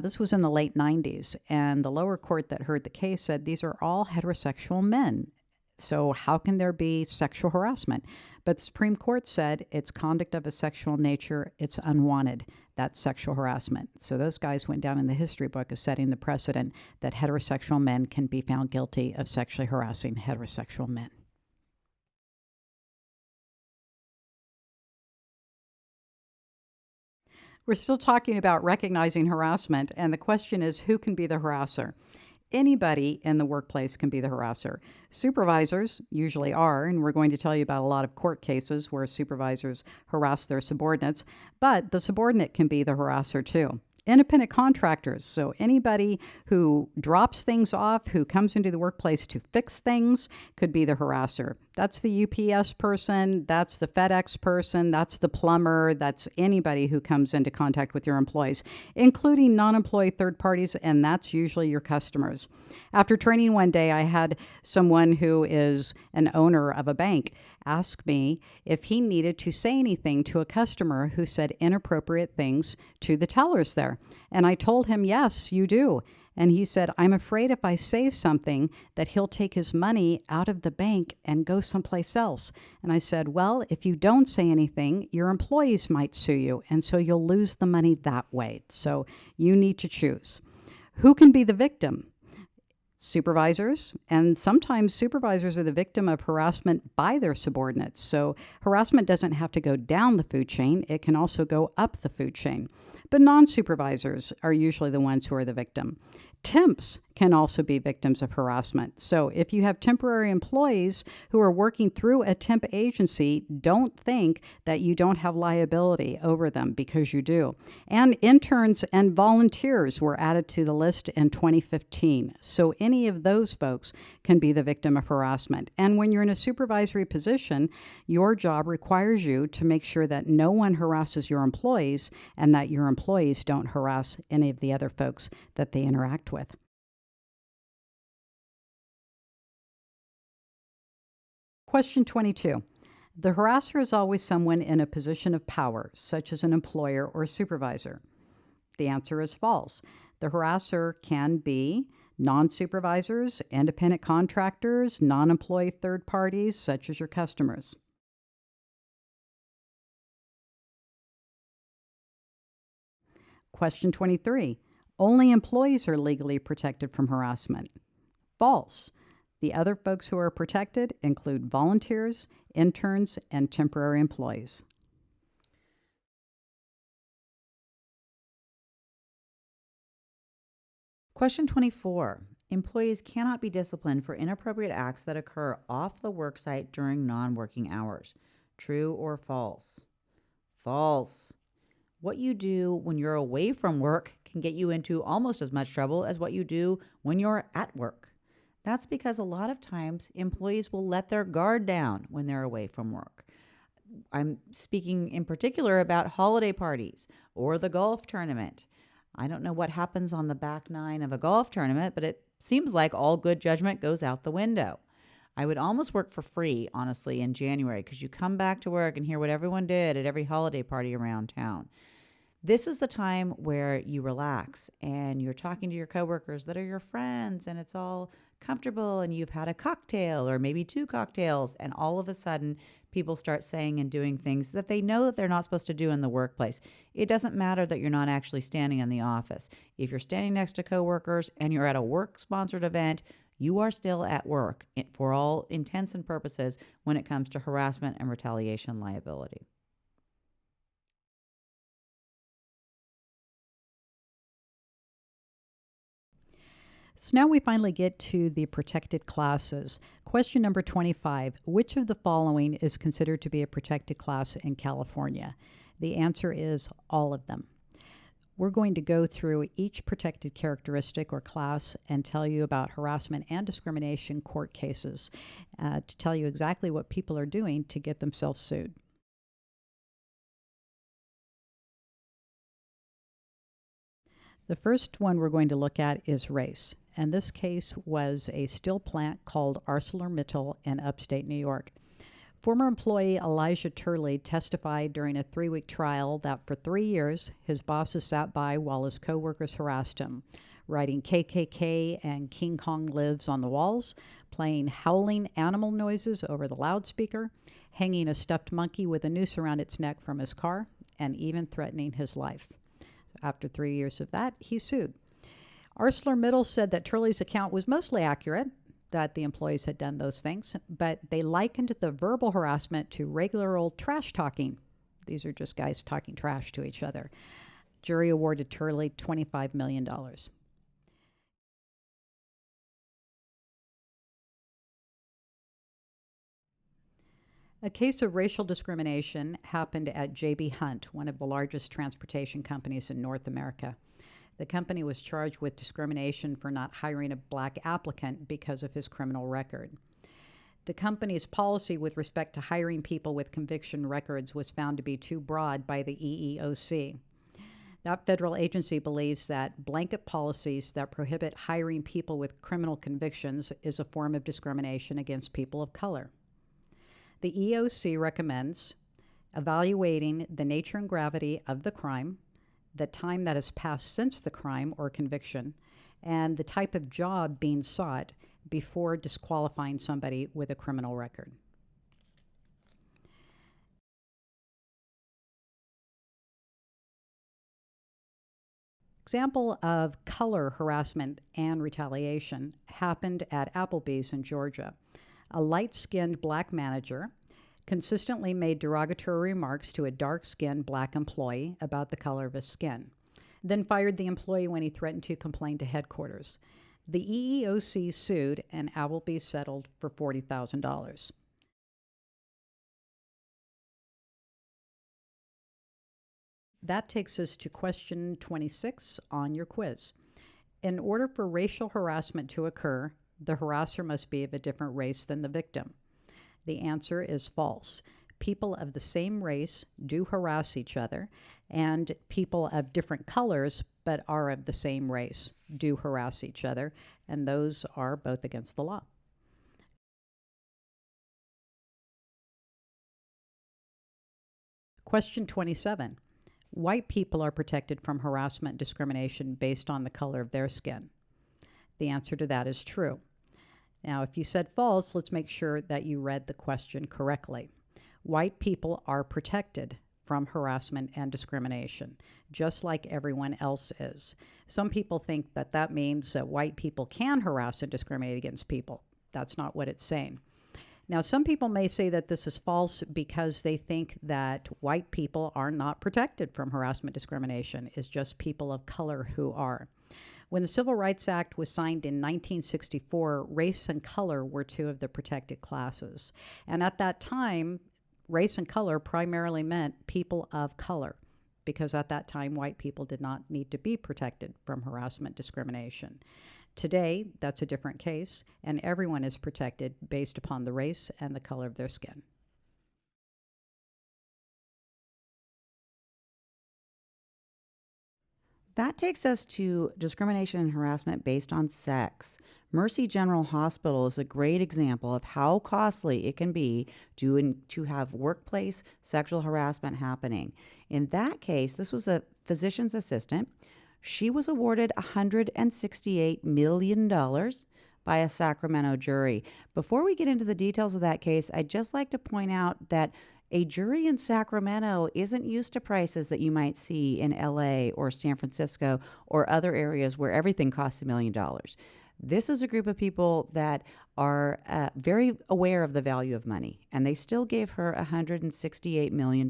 This was in the late 90s. And the lower court that heard the case said these are all heterosexual men. So how can there be sexual harassment? But the Supreme Court said it's conduct of a sexual nature. It's unwanted. That's sexual harassment. So those guys went down in the history book as setting the precedent that heterosexual men can be found guilty of sexually harassing heterosexual men. We're still talking about recognizing harassment, and the question is, who can be the harasser? Anybody in the workplace can be the harasser. Supervisors usually are, and we're going to tell you about a lot of court cases where supervisors harass their subordinates, but the subordinate can be the harasser too. Independent contractors, so anybody who drops things off, who comes into the workplace to fix things, could be the harasser. That's the UPS person, that's the FedEx person, that's the plumber, that's anybody who comes into contact with your employees, including non-employee third parties, and that's usually your customers. After training one day, I had someone who is an owner of a bank ask me if he needed to say anything to a customer who said inappropriate things to the tellers there. And I told him, yes, you do. And he said, I'm afraid if I say something that he'll take his money out of the bank and go someplace else. And I said, well, if you don't say anything, your employees might sue you. And so you'll lose the money that way. So you need to choose. Who can be the victim? Supervisors, and sometimes supervisors are the victim of harassment by their subordinates. So harassment doesn't have to go down the food chain, it can also go up the food chain. But non-supervisors are usually the ones who are the victim. Temps can also be victims of harassment. So if you have temporary employees who are working through a temp agency, don't think that you don't have liability over them, because you do. And interns and volunteers were added to the list in 2015. So any of those folks can be the victim of harassment. And when you're in a supervisory position, your job requires you to make sure that no one harasses your employees and that your employees don't harass any of the other folks that they interact with. Question 22. The harasser is always someone in a position of power, such as an employer or supervisor. The answer is false. The harasser can be non-supervisors, independent contractors, non-employee third parties, such as your customers. Question 23. Only employees are legally protected from harassment. False. The other folks who are protected include volunteers, interns, and temporary employees. Question 24. Employees cannot be disciplined for inappropriate acts that occur off the worksite during non-working hours. True or false? False. What you do when you're away from work can get you into almost as much trouble as what you do when you're at work. That's because a lot of times employees will let their guard down when they're away from work. I'm speaking in particular about holiday parties or the golf tournament. I don't know what happens on the back nine of a golf tournament, but it seems like all good judgment goes out the window. I would almost work for free, honestly, in January, because you come back to work and hear what everyone did at every holiday party around town. This is the time where you relax and you're talking to your coworkers that are your friends, and it's all comfortable, and you've had a cocktail or maybe two cocktails, and all of a sudden people start saying and doing things that they know that they're not supposed to do in the workplace. It doesn't matter that you're not actually standing in the office. If you're standing next to coworkers and you're at a work-sponsored event, you are still at work for all intents and purposes when it comes to harassment and retaliation liability. So now we finally get to the protected classes. Question number 25. Which of the following is considered to be a protected class in California? The answer is all of them. We're going to go through each protected characteristic or class and tell you about harassment and discrimination court cases to tell you exactly what people are doing to get themselves sued. The first one we're going to look at is race, and this case was a steel plant called ArcelorMittal in upstate New York. Former employee Elijah Turley testified during a 3-week trial that for 3 years, his bosses sat by while his coworkers harassed him, writing KKK and King Kong lives on the walls, playing howling animal noises over the loudspeaker, hanging a stuffed monkey with a noose around its neck from his car, and even threatening his life. After 3 years of that, he sued. ArcelorMittal said that Turley's account was mostly accurate, that the employees had done those things, but they likened the verbal harassment to regular old trash talking. These are just guys talking trash to each other. Jury awarded Turley $25 million. A case of racial discrimination happened at J.B. Hunt, one of the largest transportation companies in North America. The company was charged with discrimination for not hiring a black applicant because of his criminal record. The company's policy with respect to hiring people with conviction records was found to be too broad by the EEOC. That federal agency believes that blanket policies that prohibit hiring people with criminal convictions is a form of discrimination against people of color. The EEOC recommends evaluating the nature and gravity of the crime, the time that has passed since the crime or conviction, and the type of job being sought before disqualifying somebody with a criminal record. Example of color harassment and retaliation happened at Applebee's in Georgia. A light-skinned black manager consistently made derogatory remarks to a dark-skinned black employee about the color of his skin, then fired the employee when he threatened to complain to headquarters. The EEOC sued, and Applebee's settled for $40,000. That takes us to question 26 on your quiz. In order for racial harassment to occur, the harasser must be of a different race than the victim. The answer is false. People of the same race do harass each other, and people of different colors but are of the same race do harass each other, and those are both against the law. Question 27. White people are protected from harassment discrimination based on the color of their skin. The answer to that is true. Now, if you said false, let's make sure that you read the question correctly. White people are protected from harassment and discrimination, just like everyone else is. Some people think that that means that white people can harass and discriminate against people. That's not what it's saying. Now, some people may say that this is false because they think that white people are not protected from harassment discrimination. It's just people of color who are. When the Civil Rights Act was signed in 1964, race and color were two of the protected classes. And at that time, race and color primarily meant people of color, because at that time, white people did not need to be protected from harassment discrimination. Today, that's a different case, and everyone is protected based upon the race and the color of their skin. That takes us to discrimination and harassment based on sex. Mercy General Hospital is a great example of how costly it can be to have workplace sexual harassment happening. In that case, this was a physician's assistant. She was awarded $168 million by a Sacramento jury. Before we get into the details of that case, I'd just like to point out that a jury in Sacramento isn't used to prices that you might see in LA or San Francisco or other areas where everything costs $1 million. This is a group of people that are very aware of the value of money, and they still gave her $168 million,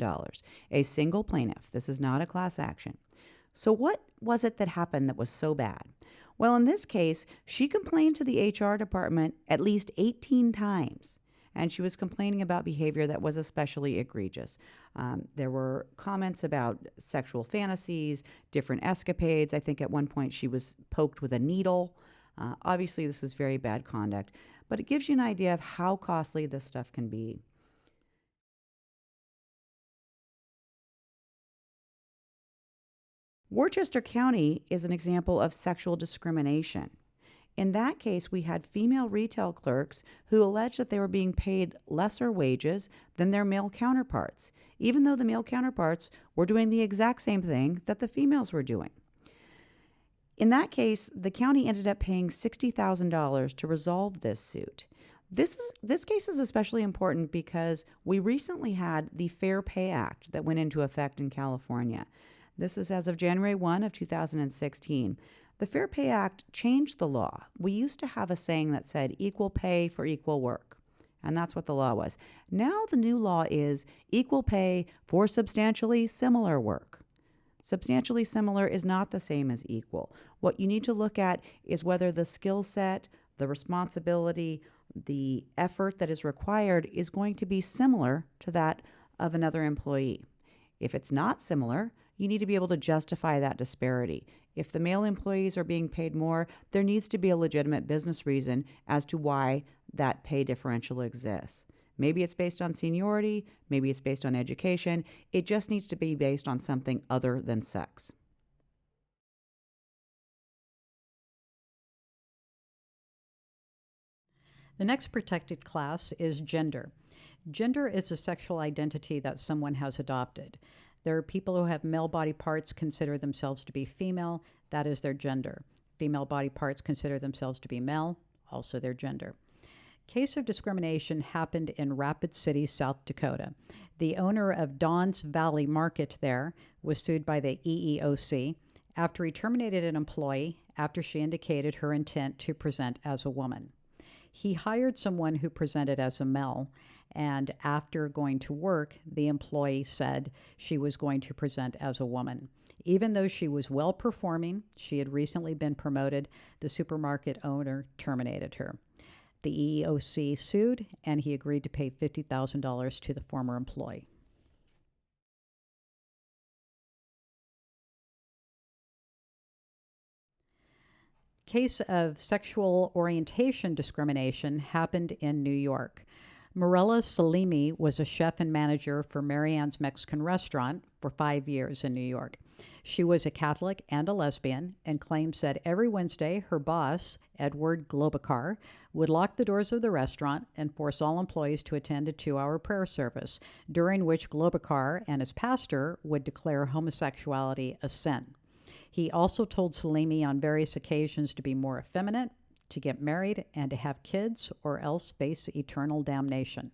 a single plaintiff. This is not a class action. So what was it that happened that was so bad? Well, in this case, she complained to the HR department at least 18 times, and she was complaining about behavior that was especially egregious. There were comments about sexual fantasies, different escapades. I think at one point she was poked with a needle. Obviously, this is very bad conduct, but it gives you an idea of how costly this stuff can be. Worcester County is an example of sexual discrimination. In that case, we had female retail clerks who alleged that they were being paid lesser wages than their male counterparts, even though the male counterparts were doing the exact same thing that the females were doing. In that case, the county ended up paying $60,000 to resolve this suit. This case is especially important because we recently had the Fair Pay Act that went into effect in California. This is as of January 1 of 2016. The Fair Pay Act changed the law. We used to have a saying that said equal pay for equal work, and that's what the law was. Now the new law is equal pay for substantially similar work. Substantially similar is not the same as equal. What you need to look at is whether the skill set, the responsibility, the effort that is required is going to be similar to that of another employee. If it's not similar, you need to be able to justify that disparity. If the male employees are being paid more, there needs to be a legitimate business reason as to why that pay differential exists. Maybe it's based on seniority, maybe it's based on education. It just needs to be based on something other than sex. The next protected class is gender. Gender is a sexual identity that someone has adopted. There are people who have male body parts consider themselves to be female. That is their gender. Female body parts consider themselves to be male, also their gender. Case of discrimination happened in Rapid City, South Dakota. The owner of Don's Valley Market there was sued by the EEOC after he terminated an employee after she indicated her intent to present as a woman. He hired someone who presented as a male, and after going to work, the employee said she was going to present as a woman. Even though she was well performing, she had recently been promoted, the supermarket owner terminated her. The EEOC sued, and he agreed to pay $50,000 to the former employee. Case of sexual orientation discrimination happened in New York. Morella Salimi was a chef and manager for Marianne's Mexican restaurant for 5 years in New York. She was a Catholic and a lesbian and claims that every Wednesday her boss, Edward Globokar, would lock the doors of the restaurant and force all employees to attend a 2-hour prayer service, during which Globokar and his pastor would declare homosexuality a sin. He also told Salimi on various occasions to be more effeminate, to get married, and to have kids, or else face eternal damnation.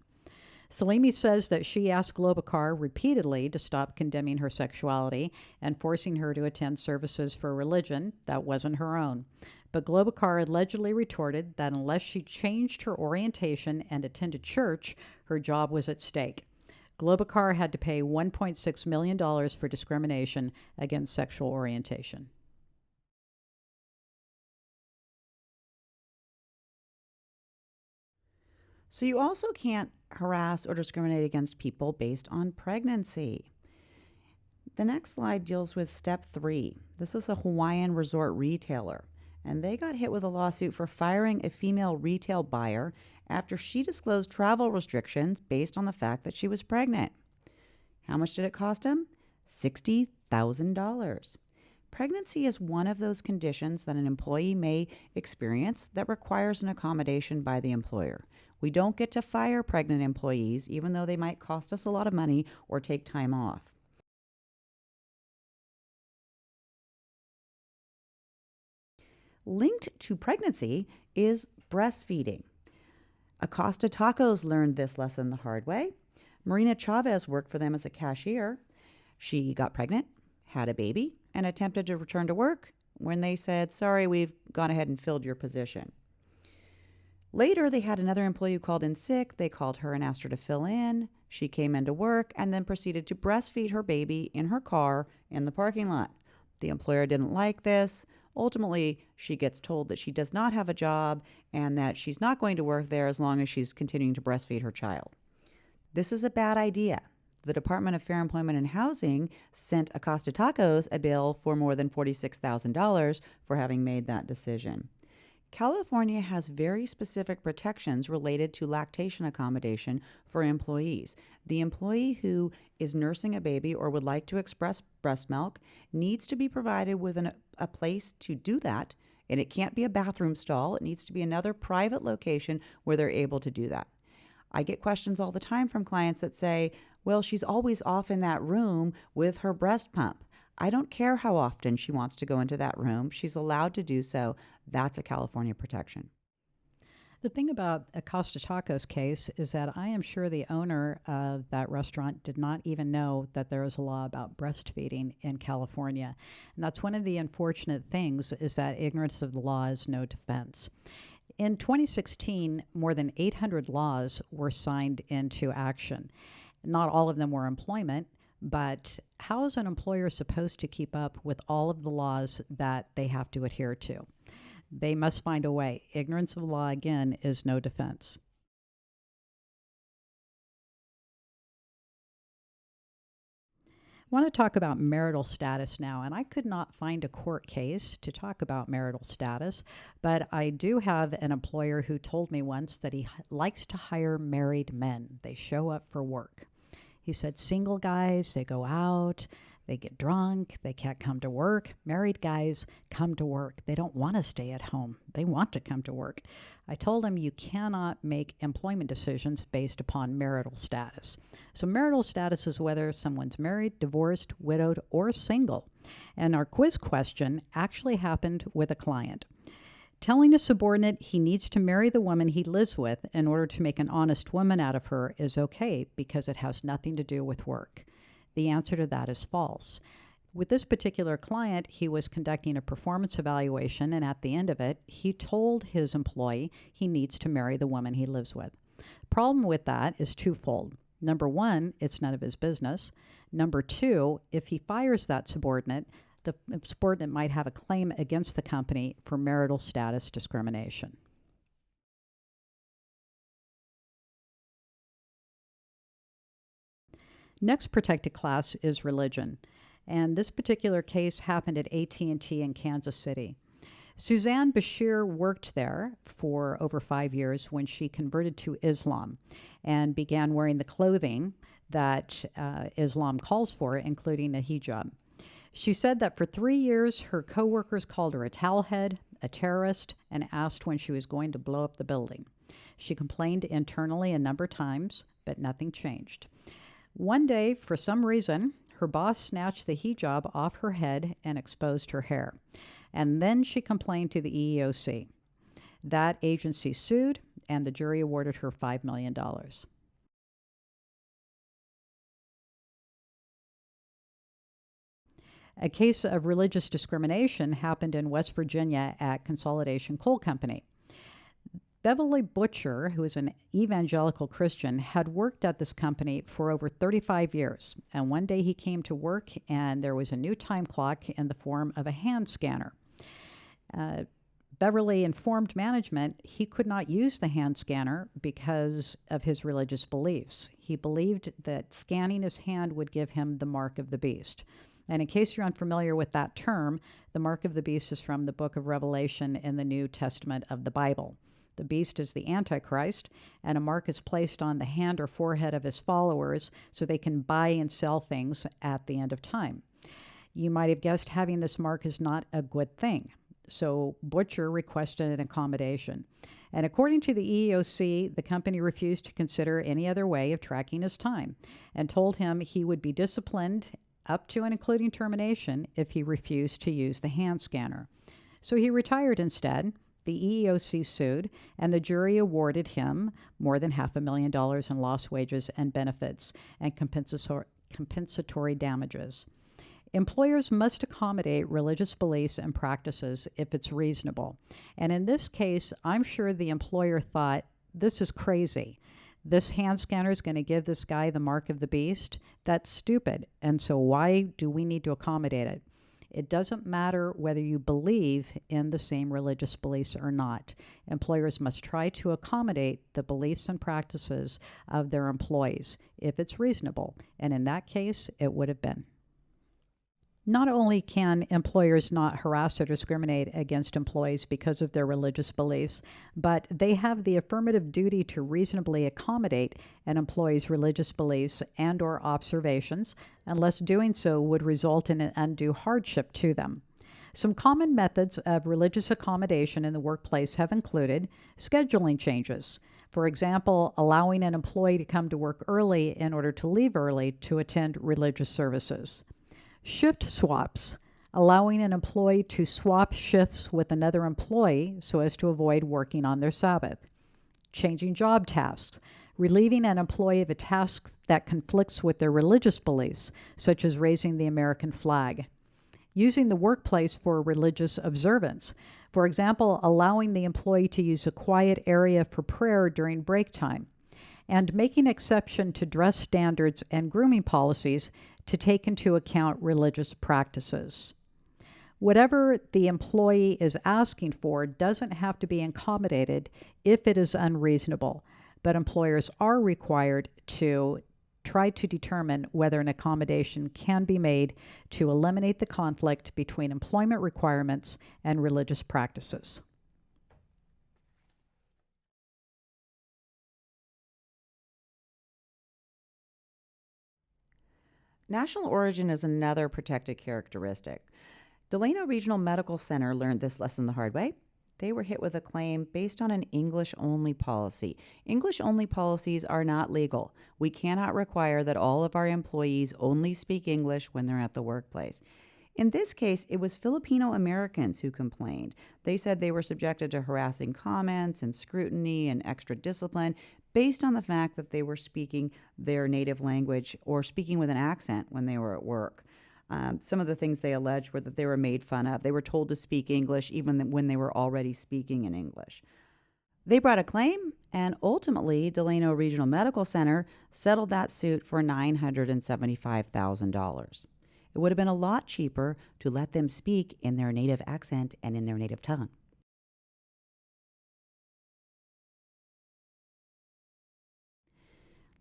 Salimi says that she asked Globokar repeatedly to stop condemning her sexuality and forcing her to attend services for a religion that wasn't her own. But Globokar allegedly retorted that unless she changed her orientation and attended church, her job was at stake. Globokar had to pay $1.6 million for discrimination against sexual orientation. So you also can't harass or discriminate against people based on pregnancy. The next slide deals with step 3. This is a Hawaiian resort retailer, and they got hit with a lawsuit for firing a female retail buyer after she disclosed travel restrictions based on the fact that she was pregnant. How much did it cost them? $60,000. Pregnancy is one of those conditions that an employee may experience that requires an accommodation by the employer. We don't get to fire pregnant employees, even though they might cost us a lot of money or take time off. Linked to pregnancy is breastfeeding. Acosta Tacos learned this lesson the hard way. Marina Chavez worked for them as a cashier. She got pregnant, had a baby, and attempted to return to work when they said, sorry, we've gone ahead and filled your position. Later, they had another employee who called in sick. They called her and asked her to fill in. She came into work and then proceeded to breastfeed her baby in her car in the parking lot. The employer didn't like this. Ultimately, she gets told that she does not have a job and that she's not going to work there as long as she's continuing to breastfeed her child. This is a bad idea. The Department of Fair Employment and Housing sent Acosta Tacos a bill for more than $46,000 for having made that decision. California has very specific protections related to lactation accommodation for employees. The employee who is nursing a baby or would like to express breast milk needs to be provided with a place to do that, and it can't be a bathroom stall. It needs to be another private location where they're able to do that. I get questions all the time from clients that say, well, she's always off in that room with her breast pump. I don't care how often she wants to go into that room. She's allowed to do so. That's a California protection. The thing about Acosta Tacos case is that I am sure the owner of that restaurant did not even know that there is a law about breastfeeding in California. And that's one of the unfortunate things, is that ignorance of the law is no defense. In 2016, more than 800 laws were signed into action. Not all of them were employment, but how is an employer supposed to keep up with all of the laws that they have to adhere to? They must find a way. Ignorance of the law, again, is no defense. I want to talk about marital status now, and I could not find a court case to talk about marital status, but I do have an employer who told me once that he likes to hire married men. They show up for work. He said single guys, they go out, they get drunk, they can't come to work. Married guys come to work. They don't want to stay at home. They want to come to work. I told him you cannot make employment decisions based upon marital status. So marital status is whether someone's married, divorced, widowed, or single. And our quiz question actually happened with a client. Telling a subordinate he needs to marry the woman he lives with in order to make an honest woman out of her is okay because it has nothing to do with work. The answer to that is false. With this particular client, he was conducting a performance evaluation, and at the end of it, he told his employee he needs to marry the woman he lives with. Problem with that is twofold. Number one, it's none of his business. Number two, if he fires that subordinate, the subordinate might have a claim against the company for marital status discrimination. Next protected class is religion, and this particular case happened at AT&T in Kansas City. Suzanne Bashir worked there for over 5 years when she converted to Islam and began wearing the clothing that Islam calls for, including a hijab. She said that for 3 years, her coworkers called her a towelhead, a terrorist, and asked when she was going to blow up the building. She complained internally a number of times, but nothing changed. One day, for some reason, her boss snatched the hijab off her head and exposed her hair. And then she complained to the EEOC. That agency sued, and the jury awarded her $5 million. A case of religious discrimination happened in West Virginia at Consolidation Coal Company. Beverly Butcher, who is an evangelical Christian, had worked at this company for over 35 years. And one day he came to work and there was a new time clock in the form of a hand scanner. Beverly informed management he could not use the hand scanner because of his religious beliefs. He believed that scanning his hand would give him the mark of the beast. And in case you're unfamiliar with that term, the mark of the beast is from the book of Revelation in the New Testament of the Bible. The beast is the Antichrist, and a mark is placed on the hand or forehead of his followers so they can buy and sell things at the end of time. You might have guessed having this mark is not a good thing. So Butcher requested an accommodation. And according to the EEOC, the company refused to consider any other way of tracking his time and told him he would be disciplined up to and including termination if he refused to use the hand scanner. So he retired instead. The EEOC sued, and the jury awarded him more than $500,000 in lost wages and benefits and compensatory damages. Employers must accommodate religious beliefs and practices if it's reasonable. And in this case, I'm sure the employer thought, this is crazy. This hand scanner is going to give this guy the mark of the beast? That's stupid. And so why do we need to accommodate it? It doesn't matter whether you believe in the same religious beliefs or not. Employers must try to accommodate the beliefs and practices of their employees if it's reasonable. And in that case, it would have been. Not only can employers not harass or discriminate against employees because of their religious beliefs, but they have the affirmative duty to reasonably accommodate an employee's religious beliefs and or observations, unless doing so would result in an undue hardship to them. Some common methods of religious accommodation in the workplace have included scheduling changes. For example, allowing an employee to come to work early in order to leave early to attend religious services. Shift swaps, allowing an employee to swap shifts with another employee so as to avoid working on their Sabbath. Changing job tasks, relieving an employee of a task that conflicts with their religious beliefs, such as raising the American flag. Using the workplace for religious observance. For example, allowing the employee to use a quiet area for prayer during break time. And making exception to dress standards and grooming policies to take into account religious practices. Whatever the employee is asking for doesn't have to be accommodated if it is unreasonable, but employers are required to try to determine whether an accommodation can be made to eliminate the conflict between employment requirements and religious practices. National origin is another protected characteristic. Delano Regional Medical Center learned this lesson the hard way. They were hit with a claim based on an English-only policy. English-only policies are not legal. We cannot require that all of our employees only speak English when they're at the workplace. In this case, it was Filipino Americans who complained. They said they were subjected to harassing comments and scrutiny and extra discipline based on the fact that they were speaking their native language or speaking with an accent when they were at work. Some of the things they alleged were that they were made fun of. They were told to speak English even when they were already speaking in English. They brought a claim, and ultimately, Delano Regional Medical Center settled that suit for $975,000. It would have been a lot cheaper to let them speak in their native accent and in their native tongue.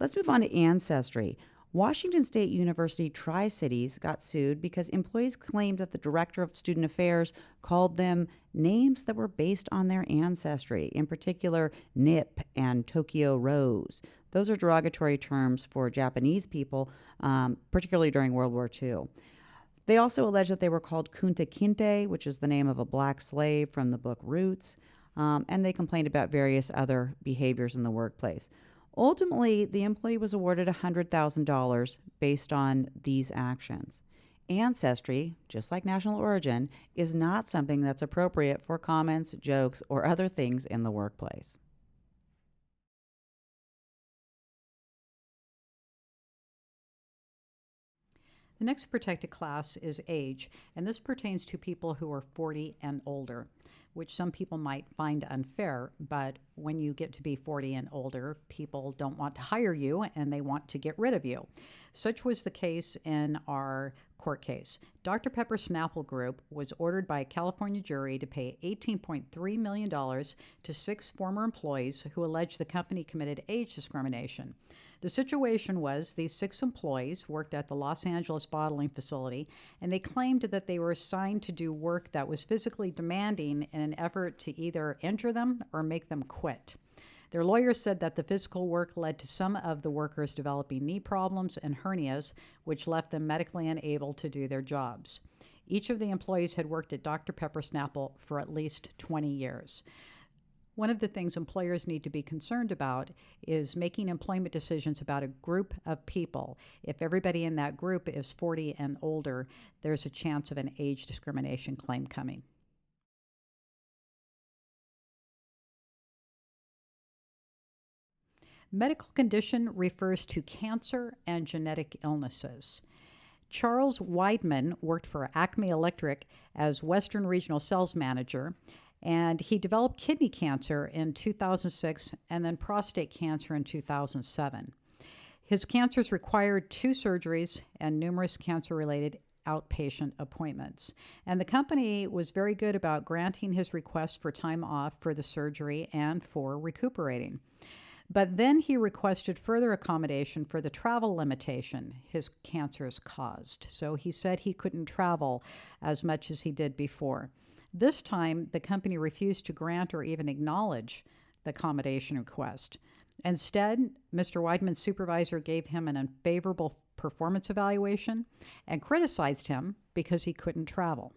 Let's move on to ancestry. Washington State University Tri-Cities got sued because employees claimed that the director of student affairs called them names that were based on their ancestry, in particular Nip and Tokyo Rose. Those are derogatory terms for Japanese people, particularly during World War II. They also alleged that they were called Kunta Kinte, which is the name of a black slave from the book Roots, and they complained about various other behaviors in the workplace. Ultimately, the employee was awarded $100,000 based on these actions. Ancestry, just like national origin, is not something that's appropriate for comments, jokes, or other things in the workplace. The next protected class is age, and this pertains to people who are 40 and older, which some people might find unfair, but when you get to be 40 and older, people don't want to hire you and they want to get rid of you. Such was the case in our court case. Dr. Pepper Snapple Group was ordered by a California jury to pay $18.3 million to 6 former employees who alleged the company committed age discrimination. The situation was these 6 employees worked at the Los Angeles bottling facility, and they claimed that they were assigned to do work that was physically demanding in an effort to either injure them or make them quit. Their lawyers said that the physical work led to some of the workers developing knee problems and hernias, which left them medically unable to do their jobs. Each of the employees had worked at Dr. Pepper Snapple for at least 20 years. One of the things employers need to be concerned about is making employment decisions about a group of people. If everybody in that group is 40 and older, there's a chance of an age discrimination claim coming. Medical condition refers to cancer and genetic illnesses. Charles Weidman worked for Acme Electric as Western Regional Sales Manager, and he developed kidney cancer in 2006 and then prostate cancer in 2007. His cancers required 2 surgeries and numerous cancer-related outpatient appointments. And the company was very good about granting his request for time off for the surgery and for recuperating. But then he requested further accommodation for the travel limitation his cancers caused. So he said he couldn't travel as much as he did before. This time, the company refused to grant or even acknowledge the accommodation request. Instead, Mr. Weidman's supervisor gave him an unfavorable performance evaluation and criticized him because he couldn't travel.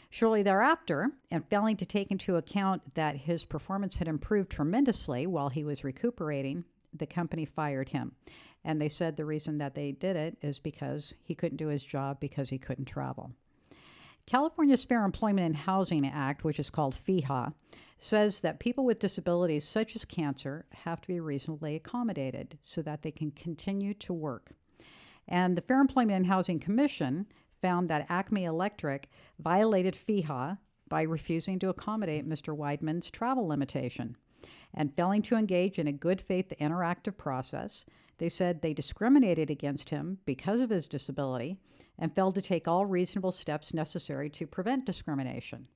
Shortly thereafter, and failing to take into account that his performance had improved tremendously while he was recuperating, the company fired him. And they said the reason that they did it is because he couldn't do his job because he couldn't travel. California's Fair Employment and Housing Act, which is called FEHA, says that people with disabilities such as cancer have to be reasonably accommodated so that they can continue to work. And the Fair Employment and Housing Commission found that Acme Electric violated FEHA by refusing to accommodate Mr. Weidman's travel limitation and failing to engage in a good faith interactive process. They said they discriminated against him because of his disability and failed to take all reasonable steps necessary to prevent discrimination.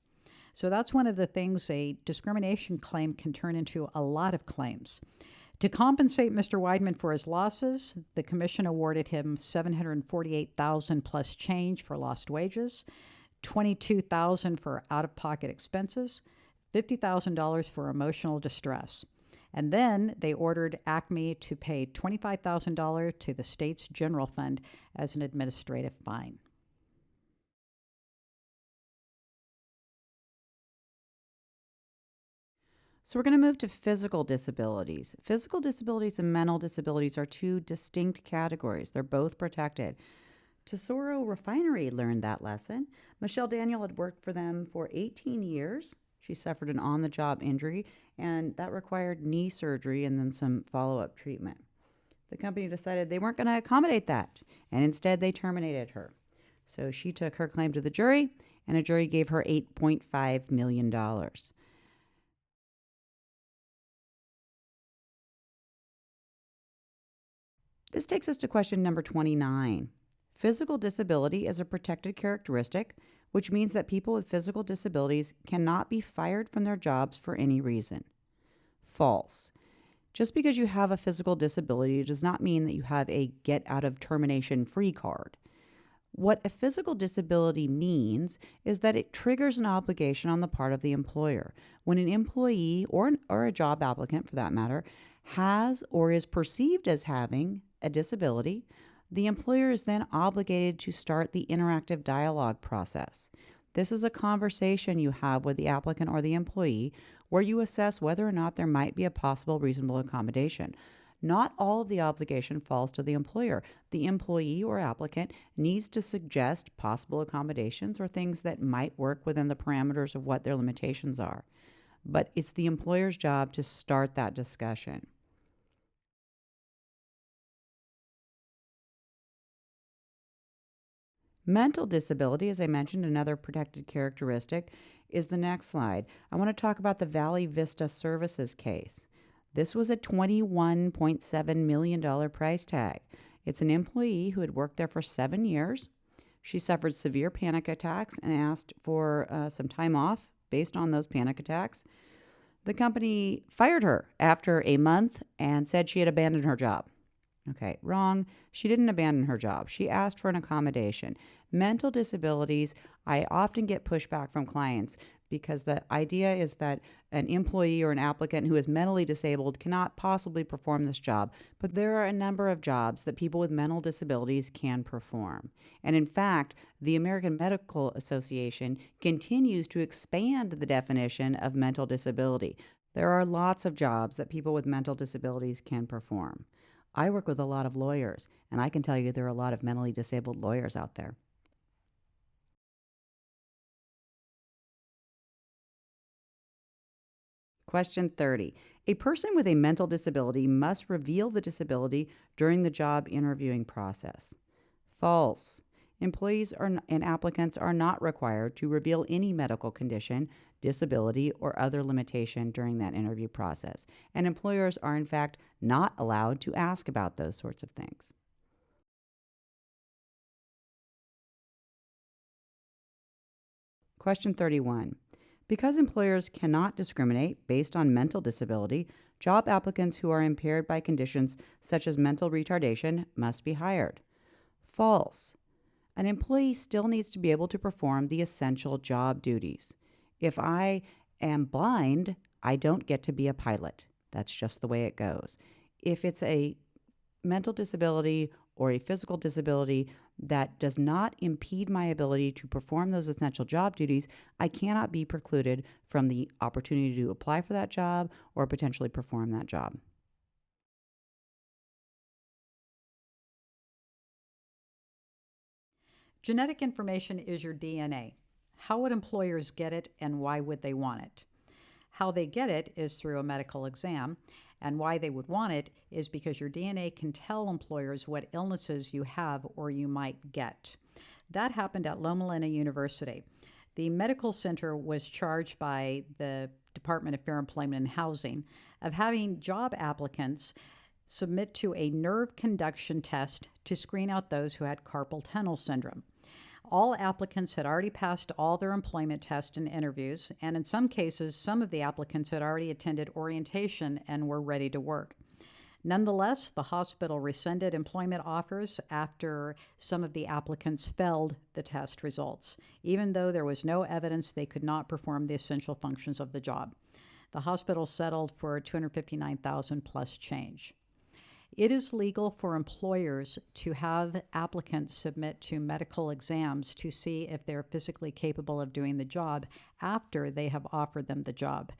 So that's one of the things a discrimination claim can turn into a lot of claims. To compensate Mr. Weidman for his losses, the commission awarded him $748,000 plus change for lost wages, $22,000 for out-of-pocket expenses, $50,000 for emotional distress. And then they ordered Acme to pay $25,000 to the state's general fund as an administrative fine. So we're going to move to physical disabilities. Physical disabilities and mental disabilities are 2 distinct categories. They're both protected. Tesoro Refinery learned that lesson. Michelle Daniel had worked for them for 18 years. She suffered an on-the-job injury, and that required knee surgery and then some follow-up treatment. The company decided they weren't going to accommodate that, and instead they terminated her. So she took her claim to the jury, and a jury gave her $8.5 million. This takes us to question number 29. Physical disability is a protected characteristic, which means that people with physical disabilities cannot be fired from their jobs for any reason. False. Just because you have a physical disability does not mean that you have a get out of termination free card. What a physical disability means is that it triggers an obligation on the part of the employer. When an employee or a job applicant, for that matter, has or is perceived as having a disability, the employer is then obligated to start the interactive dialogue process. This is a conversation you have with the applicant or the employee where you assess whether or not there might be a possible reasonable accommodation. Not all of the obligation falls to the employer. The employee or applicant needs to suggest possible accommodations or things that might work within the parameters of what their limitations are. But it's the employer's job to start that discussion. Mental disability, as I mentioned, another protected characteristic, is the next slide. I want to talk about the Valley Vista Services case. This was a $21.7 million price tag. It's an employee who had worked there for 7 years. She suffered severe panic attacks and asked for some time off based on those panic attacks. The company fired her after a month and said she had abandoned her job. Okay, wrong. She didn't abandon her job. She asked for an accommodation. Mental disabilities, I often get pushback from clients because the idea is that an employee or an applicant who is mentally disabled cannot possibly perform this job. But there are a number of jobs that people with mental disabilities can perform. And in fact, the American Medical Association continues to expand the definition of mental disability. There are lots of jobs that people with mental disabilities can perform. I work with a lot of lawyers, and I can tell you there are a lot of mentally disabled lawyers out there. Question 30. A person with a mental disability must reveal the disability during the job interviewing process. False. Employees and applicants are not required to reveal any medical condition, disability, or other limitation during that interview process. And employers are, in fact, not allowed to ask about those sorts of things. Question 31. Because employers cannot discriminate based on mental disability, job applicants who are impaired by conditions such as mental retardation must be hired. False. An employee still needs to be able to perform the essential job duties. If I am blind, I don't get to be a pilot. That's just the way it goes. If it's a mental disability or a physical disability that does not impede my ability to perform those essential job duties, I cannot be precluded from the opportunity to apply for that job or potentially perform that job. Genetic information is your DNA. How would employers get it and why would they want it? How they get it is through a medical exam, and why they would want it is because your DNA can tell employers what illnesses you have or you might get. That happened at Loma Linda University. The medical center was charged by the Department of Fair Employment and Housing of having job applicants submit to a nerve conduction test to screen out those who had carpal tunnel syndrome. All applicants had already passed all their employment tests and interviews, and in some cases, some of the applicants had already attended orientation and were ready to work. Nonetheless, the hospital rescinded employment offers after some of the applicants failed the test results, even though there was no evidence they could not perform the essential functions of the job. The hospital settled for $259,000 plus change. It is legal for employers to have applicants submit to medical exams to see if they're physically capable of doing the job after they have offered them the job.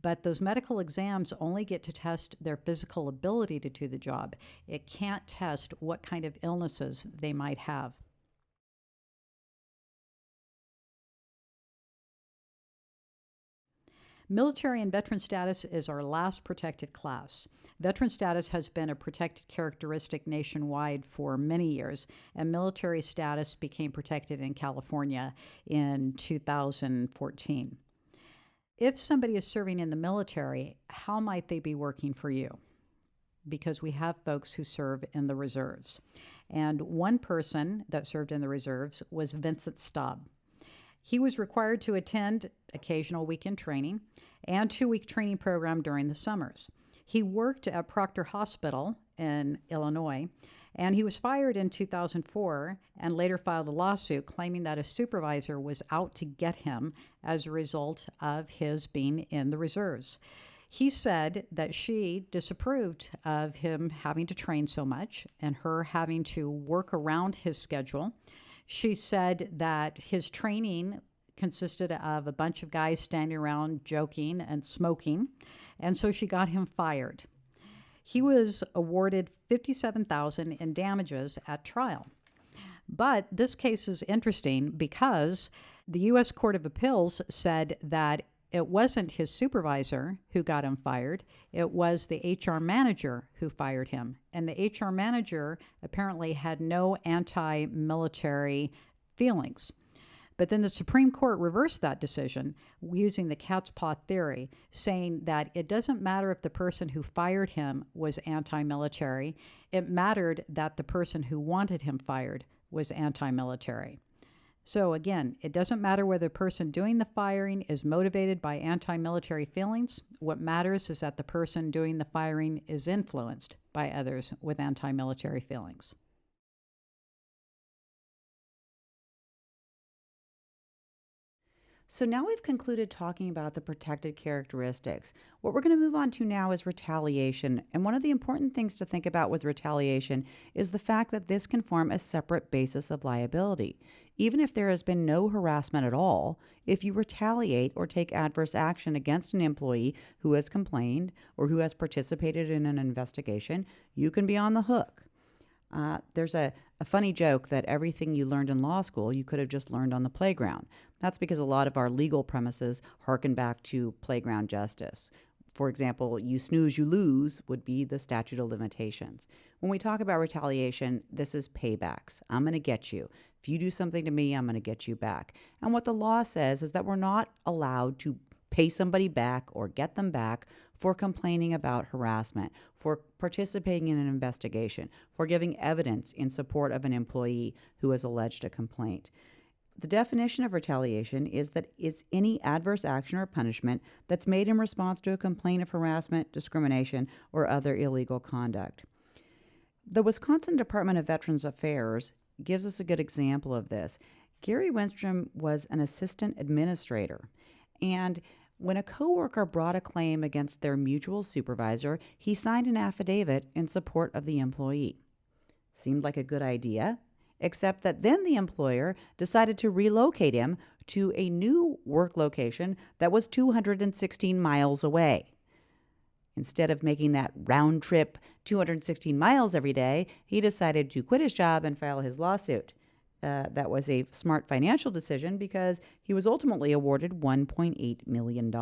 But those medical exams only get to test their physical ability to do the job. It can't test what kind of illnesses they might have. Military and veteran status is our last protected class. Veteran status has been a protected characteristic nationwide for many years, and military status became protected in California in 2014. If somebody is serving in the military, how might they be working for you? Because we have folks who serve in the reserves. And one person that served in the reserves was Vincent Staub. He was required to attend occasional weekend training and 2-week training program during the summers. He worked at Proctor Hospital in Illinois, and he was fired in 2004 and later filed a lawsuit claiming that a supervisor was out to get him as a result of his being in the reserves. He said that she disapproved of him having to train so much and her having to work around his schedule. She said that his training consisted of a bunch of guys standing around joking and smoking, and so she got him fired. He was awarded $57,000 in damages at trial. But this case is interesting because the U.S. Court of Appeals said that it wasn't his supervisor who got him fired. It was the HR manager who fired him. And the HR manager apparently had no anti-military feelings. But then the Supreme Court reversed that decision using the cat's paw theory, saying that it doesn't matter if the person who fired him was anti-military. It mattered that the person who wanted him fired was anti-military. So again, it doesn't matter whether the person doing the firing is motivated by anti-military feelings. What matters is that the person doing the firing is influenced by others with anti-military feelings. So now we've concluded talking about the protected characteristics. What we're going to move on to now is retaliation. And one of the important things to think about with retaliation is the fact that this can form a separate basis of liability. Even if there has been no harassment at all, if you retaliate or take adverse action against an employee who has complained or who has participated in an investigation, you can be on the hook. There's a funny joke that everything you learned in law school, you could have just learned on the playground. That's because a lot of our legal premises harken back to playground justice. For example, you snooze, you lose would be the statute of limitations. When we talk about retaliation, this is paybacks. I'm going to get you. If you do something to me, I'm going to get you back. And what the law says is that we're not allowed to pay somebody back or get them back for complaining about harassment, for participating in an investigation, for giving evidence in support of an employee who has alleged a complaint. The definition of retaliation is that it's any adverse action or punishment that's made in response to a complaint of harassment, discrimination, or other illegal conduct. The Wisconsin Department of Veterans Affairs gives us a good example of this. Gary Winstrom was an assistant administrator, and when a coworker brought a claim against their mutual supervisor, he signed an affidavit in support of the employee. Seemed like a good idea, except that then the employer decided to relocate him to a new work location that was 216 miles away. Instead of making that round trip 216 miles every day, he decided to quit his job and file his lawsuit. That was a smart financial decision because he was ultimately awarded $1.8 million.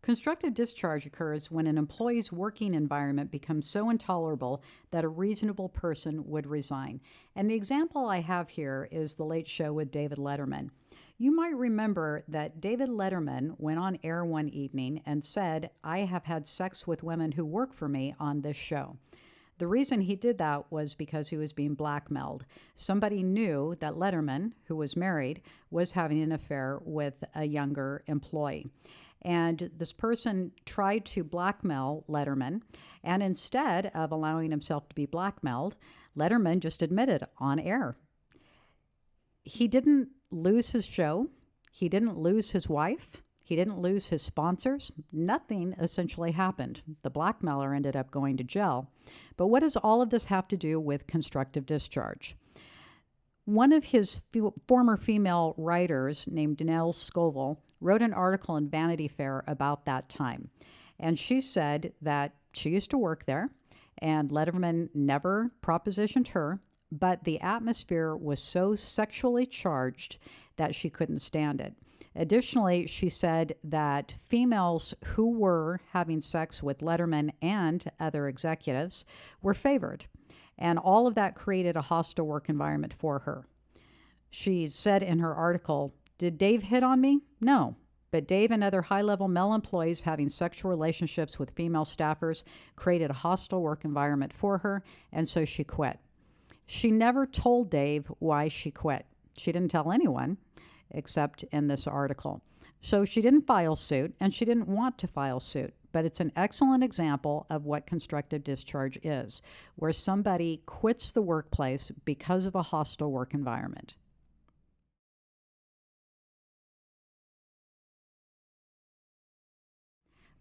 Constructive discharge occurs when an employee's working environment becomes so intolerable that a reasonable person would resign. And the example I have here is The Late Show with David Letterman. You might remember that David Letterman went on air one evening and said, "I have had sex with women who work for me on this show." The reason he did that was because he was being blackmailed. Somebody knew that Letterman, who was married, was having an affair with a younger employee. And this person tried to blackmail Letterman, and instead of allowing himself to be blackmailed, Letterman just admitted on air. He didn't lose his show. He didn't lose his wife. He didn't lose his sponsors. Nothing essentially happened. The blackmailer ended up going to jail. But what does all of this have to do with constructive discharge? One of his former female writers, named Danelle Scoville, wrote an article in Vanity Fair about that time. And she said that she used to work there, and Letterman never propositioned her, but the atmosphere was so sexually charged that she couldn't stand it. Additionally, she said that females who were having sex with Letterman and other executives were favored, and all of that created a hostile work environment for her. She said in her article, "Did Dave hit on me? No. But Dave and other high-level male employees having sexual relationships with female staffers created a hostile work environment for her, and so she quit." She never told Dave why she quit. She didn't tell anyone except in this article. So she didn't file suit, and she didn't want to file suit. But it's an excellent example of what constructive discharge is, where somebody quits the workplace because of a hostile work environment.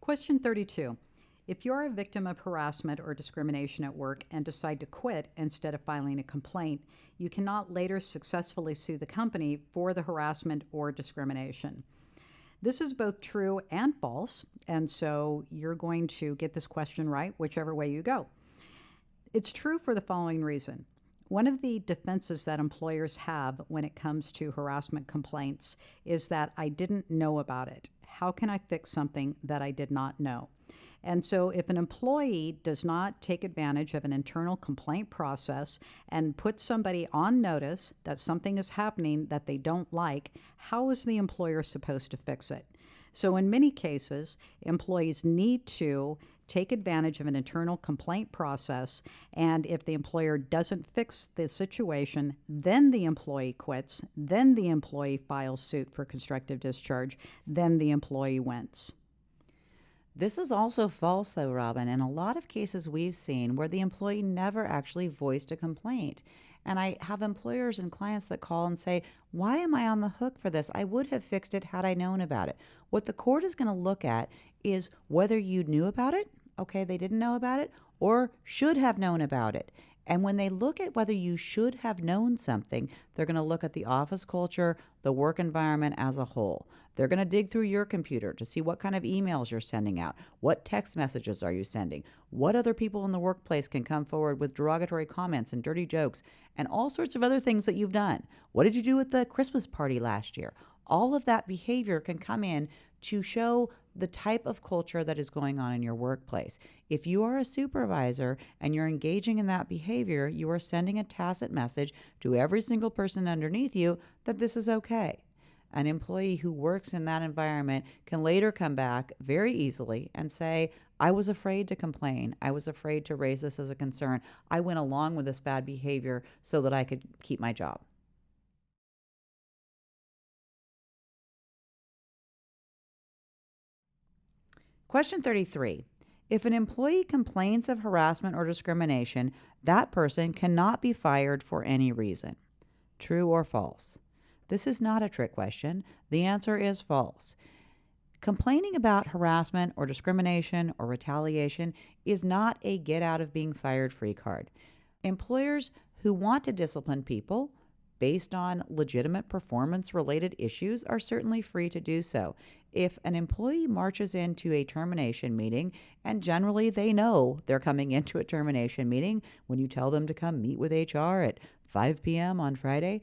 Question 32. If you're a victim of harassment or discrimination at work and decide to quit instead of filing a complaint, you cannot later successfully sue the company for the harassment or discrimination. This is both true and false, and so you're going to get this question right whichever way you go. It's true for the following reason. One of the defenses that employers have when it comes to harassment complaints is that I didn't know about it. How can I fix something that I did not know? And so if an employee does not take advantage of an internal complaint process and put somebody on notice that something is happening that they don't like, how is the employer supposed to fix it? So in many cases, employees need to take advantage of an internal complaint process, and if the employer doesn't fix the situation, then the employee quits, then the employee files suit for constructive discharge, then the employee wins. This is also false, though, Robin. In a lot of cases we've seen where the employee never actually voiced a complaint. And I have employers and clients that call and say, "Why am I on the hook for this? I would have fixed it had I known about it." What the court is going to look at is whether you knew about it, okay, they didn't know about it, or should have known about it. And when they look at whether you should have known something, they're going to look at the office culture, the work environment as a whole. They're going to dig through your computer to see what kind of emails you're sending out. What text messages are you sending? What other people in the workplace can come forward with derogatory comments and dirty jokes and all sorts of other things that you've done? What did you do at the Christmas party last year? All of that behavior can come in to show the type of culture that is going on in your workplace. If you are a supervisor and you're engaging in that behavior, you are sending a tacit message to every single person underneath you that this is okay. An employee who works in that environment can later come back very easily and say, "I was afraid to complain. I was afraid to raise this as a concern. I went along with this bad behavior so that I could keep my job." Question 33. If an employee complains of harassment or discrimination, that person cannot be fired for any reason. True or false? This is not a trick question. The answer is false. Complaining about harassment or discrimination or retaliation is not a get out of being fired free card. Employers who want to discipline people based on legitimate performance-related issues are certainly free to do so. If an employee marches into a termination meeting, and generally they know they're coming into a termination meeting when you tell them to come meet with HR at 5 p.m. on Friday,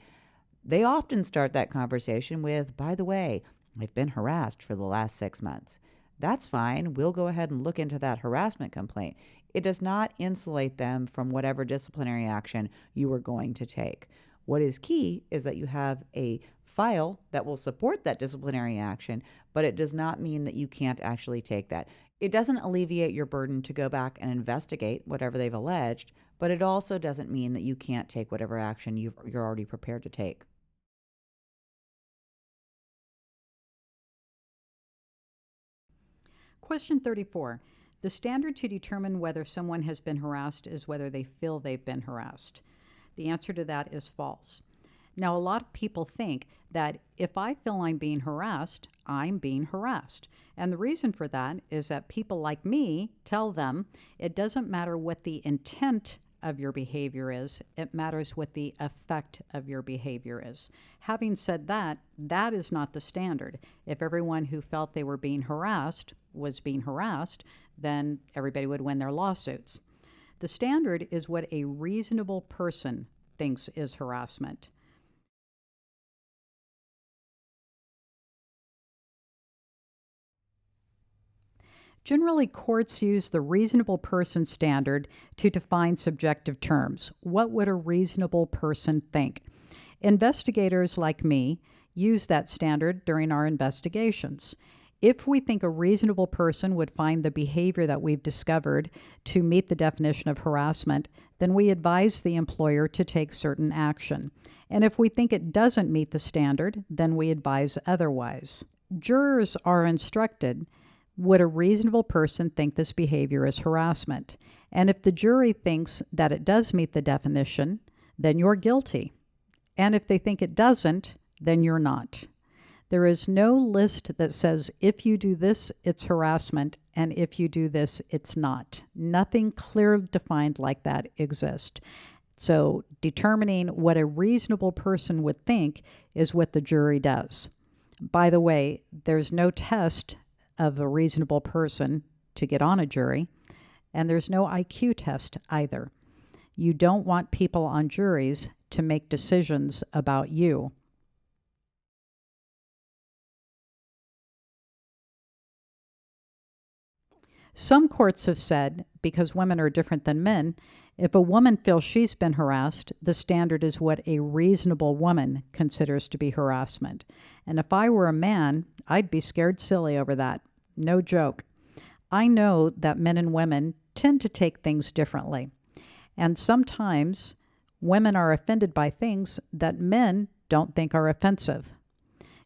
they often start that conversation with, "By the way, I've been harassed for the last 6 months." That's fine. We'll go ahead and look into that harassment complaint. It does not insulate them from whatever disciplinary action you are going to take. What is key is that you have a file that will support that disciplinary action, but it does not mean that you can't actually take that. It doesn't alleviate your burden to go back and investigate whatever they've alleged, but it also doesn't mean that you can't take whatever action you're already prepared to take. Question 34. The standard to determine whether someone has been harassed is whether they feel they've been harassed. The answer to that is false. Now, a lot of people think that if I feel I'm being harassed, I'm being harassed. And the reason for that is that people like me tell them it doesn't matter what the intent of your behavior is, it matters what the effect of your behavior is. Having said that, that is not the standard. If everyone who felt they were being harassed was being harassed, then everybody would win their lawsuits. The standard is what a reasonable person thinks is harassment. Generally, courts use the reasonable person standard to define subjective terms. What would a reasonable person think? Investigators like me use that standard during our investigations. If we think a reasonable person would find the behavior that we've discovered to meet the definition of harassment, then we advise the employer to take certain action. And if we think it doesn't meet the standard, then we advise otherwise. Jurors are instructed, would a reasonable person think this behavior is harassment? And if the jury thinks that it does meet the definition, then you're guilty. And if they think it doesn't, then you're not. There is no list that says if you do this, it's harassment, and if you do this, it's not. Nothing clearly defined like that exists. So determining what a reasonable person would think is what the jury does. By the way, there's no test of a reasonable person to get on a jury, and there's no IQ test either. You don't want people on juries to make decisions about you. Some courts have said, because women are different than men, if a woman feels she's been harassed, the standard is what a reasonable woman considers to be harassment. And if I were a man, I'd be scared silly over that. No joke. I know that men and women tend to take things differently. And sometimes women are offended by things that men don't think are offensive.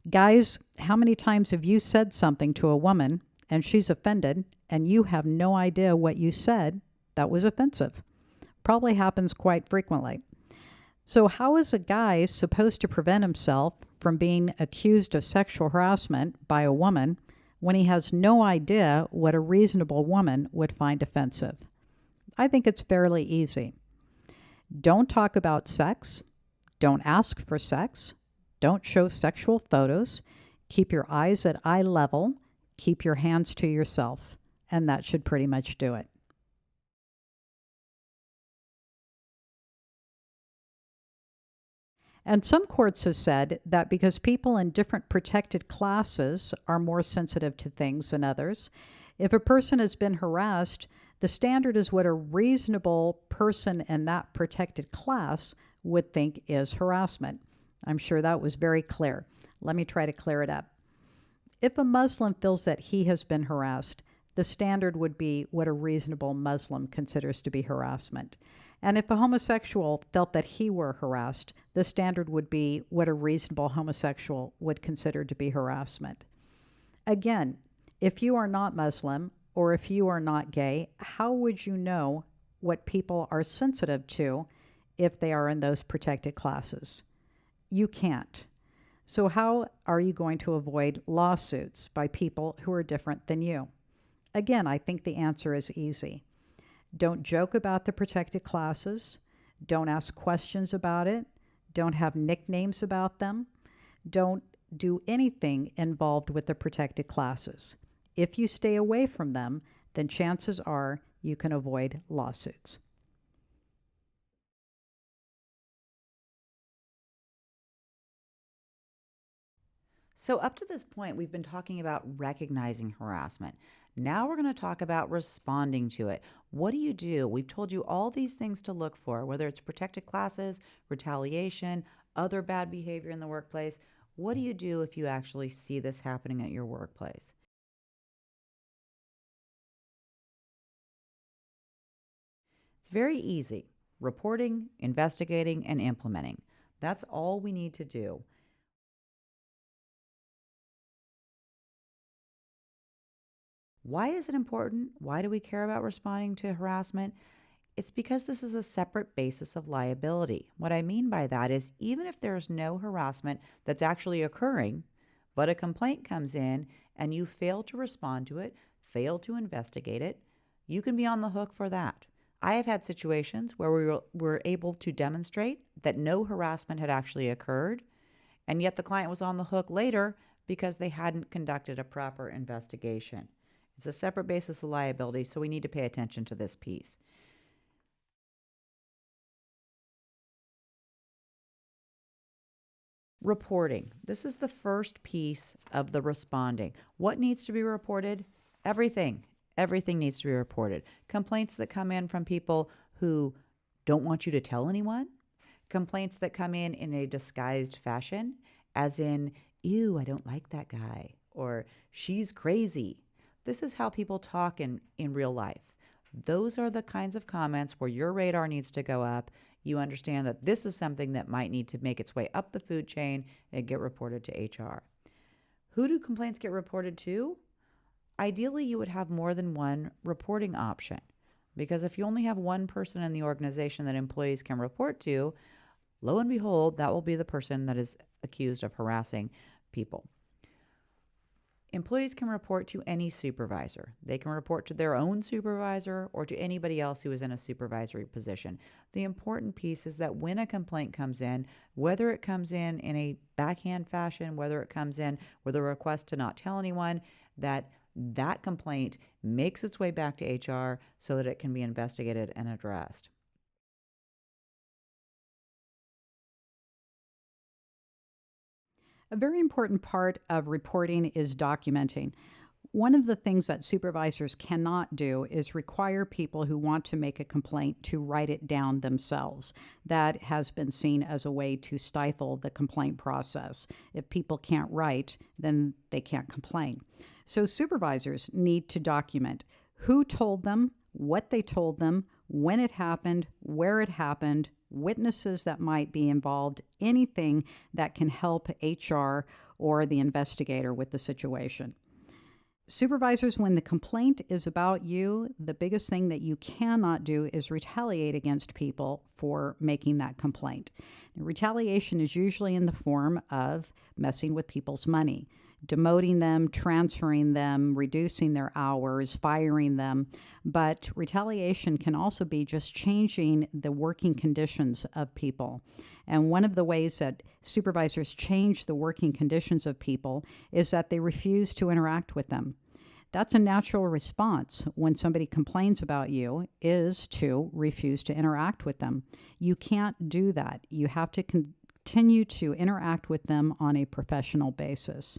Guys, how many times have you said something to a woman and she's offended and you have no idea what you said that was offensive? Probably happens quite frequently. So how is a guy supposed to prevent himself from being accused of sexual harassment by a woman when he has no idea what a reasonable woman would find offensive? I think it's fairly easy. Don't talk about sex. Don't ask for sex. Don't show sexual photos. Keep your eyes at eye level. Keep your hands to yourself. And that should pretty much do it. And some courts have said that because people in different protected classes are more sensitive to things than others, if a person has been harassed, the standard is what a reasonable person in that protected class would think is harassment. I'm sure that was very clear. Let me try to clear it up. If a Muslim feels that he has been harassed, the standard would be what a reasonable Muslim considers to be harassment. And if a homosexual felt that he were harassed, the standard would be what a reasonable homosexual would consider to be harassment. Again, if you are not Muslim or if you are not gay, how would you know what people are sensitive to if they are in those protected classes? You can't. So how are you going to avoid lawsuits by people who are different than you? Again, I think the answer is easy. Don't joke about the protected classes. Don't ask questions about it. Don't have nicknames about them. Don't do anything involved with the protected classes. If you stay away from them, then chances are you can avoid lawsuits. So, up to this point, we've been talking about recognizing harassment. Now we're going to talk about responding to it. What do you do? We've told you all these things to look for, whether it's protected classes, retaliation, other bad behavior in the workplace. What do you do if you actually see this happening at your workplace? It's very easy. Reporting, investigating, and implementing. That's all we need to do. Why is it important? Why do we care about responding to harassment? It's because this is a separate basis of liability. What I mean by that is even if there's no harassment that's actually occurring, but a complaint comes in and you fail to respond to it, fail to investigate it, you can be on the hook for that. I have had situations where we were able to demonstrate that no harassment had actually occurred, and yet the client was on the hook later because they hadn't conducted a proper investigation. It's a separate basis of liability, so we need to pay attention to this piece. Reporting. This is the first piece of the responding. What needs to be reported? Everything. Everything needs to be reported. Complaints that come in from people who don't want you to tell anyone. Complaints that come in a disguised fashion, as in, ew, I don't like that guy, or she's crazy. This is how people talk in real life. Those are the kinds of comments where your radar needs to go up. You understand that this is something that might need to make its way up the food chain and get reported to HR. Who do complaints get reported to? Ideally, you would have more than one reporting option, because if you only have one person in the organization that employees can report to, lo and behold, that will be the person that is accused of harassing people. Employees can report to any supervisor. They can report to their own supervisor or to anybody else who is in a supervisory position. The important piece is that when a complaint comes in, whether it comes in a backhand fashion, whether it comes in with a request to not tell anyone, that complaint makes its way back to HR so that it can be investigated and addressed. A very important part of reporting is documenting. One of the things that supervisors cannot do is require people who want to make a complaint to write it down themselves. That has been seen as a way to stifle the complaint process. If people can't write, then they can't complain. So supervisors need to document who told them, what they told them, when it happened, where it happened, witnesses that might be involved, anything that can help HR or the investigator with the situation. Supervisors, when the complaint is about you, the biggest thing that you cannot do is retaliate against people for making that complaint. Retaliation is usually in the form of messing with people's money, demoting them, transferring them, reducing their hours, firing them. But retaliation can also be just changing the working conditions of people. And one of the ways that supervisors change the working conditions of people is that they refuse to interact with them. That's a natural response when somebody complains about you, is to refuse to interact with them. You can't do that. You have to continue to interact with them on a professional basis.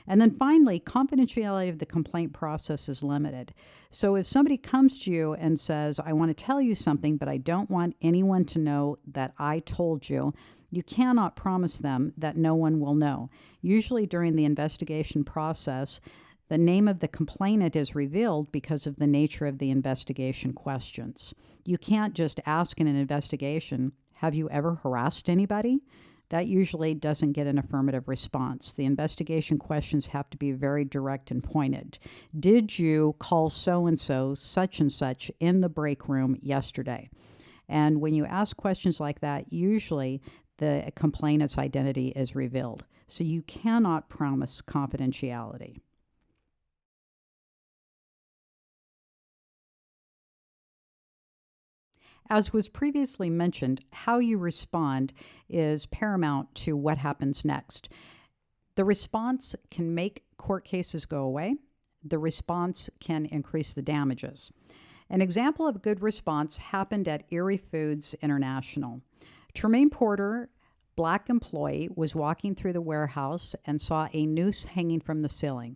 And then finally, confidentiality of the complaint process is limited. So if somebody comes to you and says, I want to tell you something, but I don't want anyone to know that I told you, you cannot promise them that no one will know. Usually during the investigation process, the name of the complainant is revealed because of the nature of the investigation questions. You can't just ask in an investigation, have you ever harassed anybody? That usually doesn't get an affirmative response. The investigation questions have to be very direct and pointed. Did you call so-and-so, such and such, in the break room yesterday? And when you ask questions like that, usually the complainant's identity is revealed. So you cannot promise confidentiality. As was previously mentioned, how you respond is paramount to what happens next. The response can make court cases go away. The response can increase the damages. An example of a good response happened at Erie Foods International. Tremaine Porter, black employee, was walking through the warehouse and saw a noose hanging from the ceiling.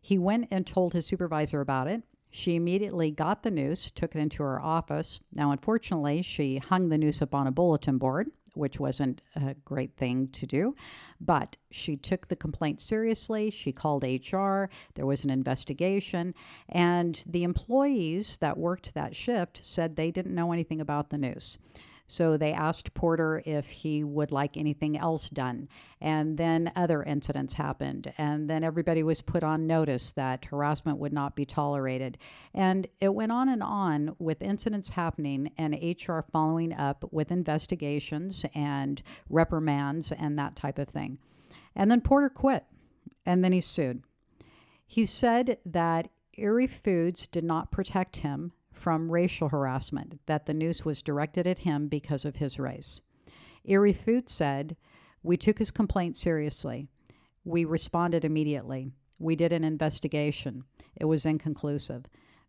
He went and told his supervisor about it. She immediately got the noose, took it into her office. Now, unfortunately, she hung the noose up on a bulletin board, which wasn't a great thing to do. But she took the complaint seriously. She called HR. There was an investigation. And the employees that worked that shift said they didn't know anything about the noose. So they asked Porter if he would like anything else done. And then other incidents happened. And then everybody was put on notice that harassment would not be tolerated. And it went on with incidents happening and HR following up with investigations and reprimands and that type of thing. And then Porter quit. And then he sued. He said that Erie Foods did not protect him from racial harassment, that the noose was directed at him because of his race. Erie Foods said, we took his complaint seriously. We responded immediately. We did an investigation. It was inconclusive.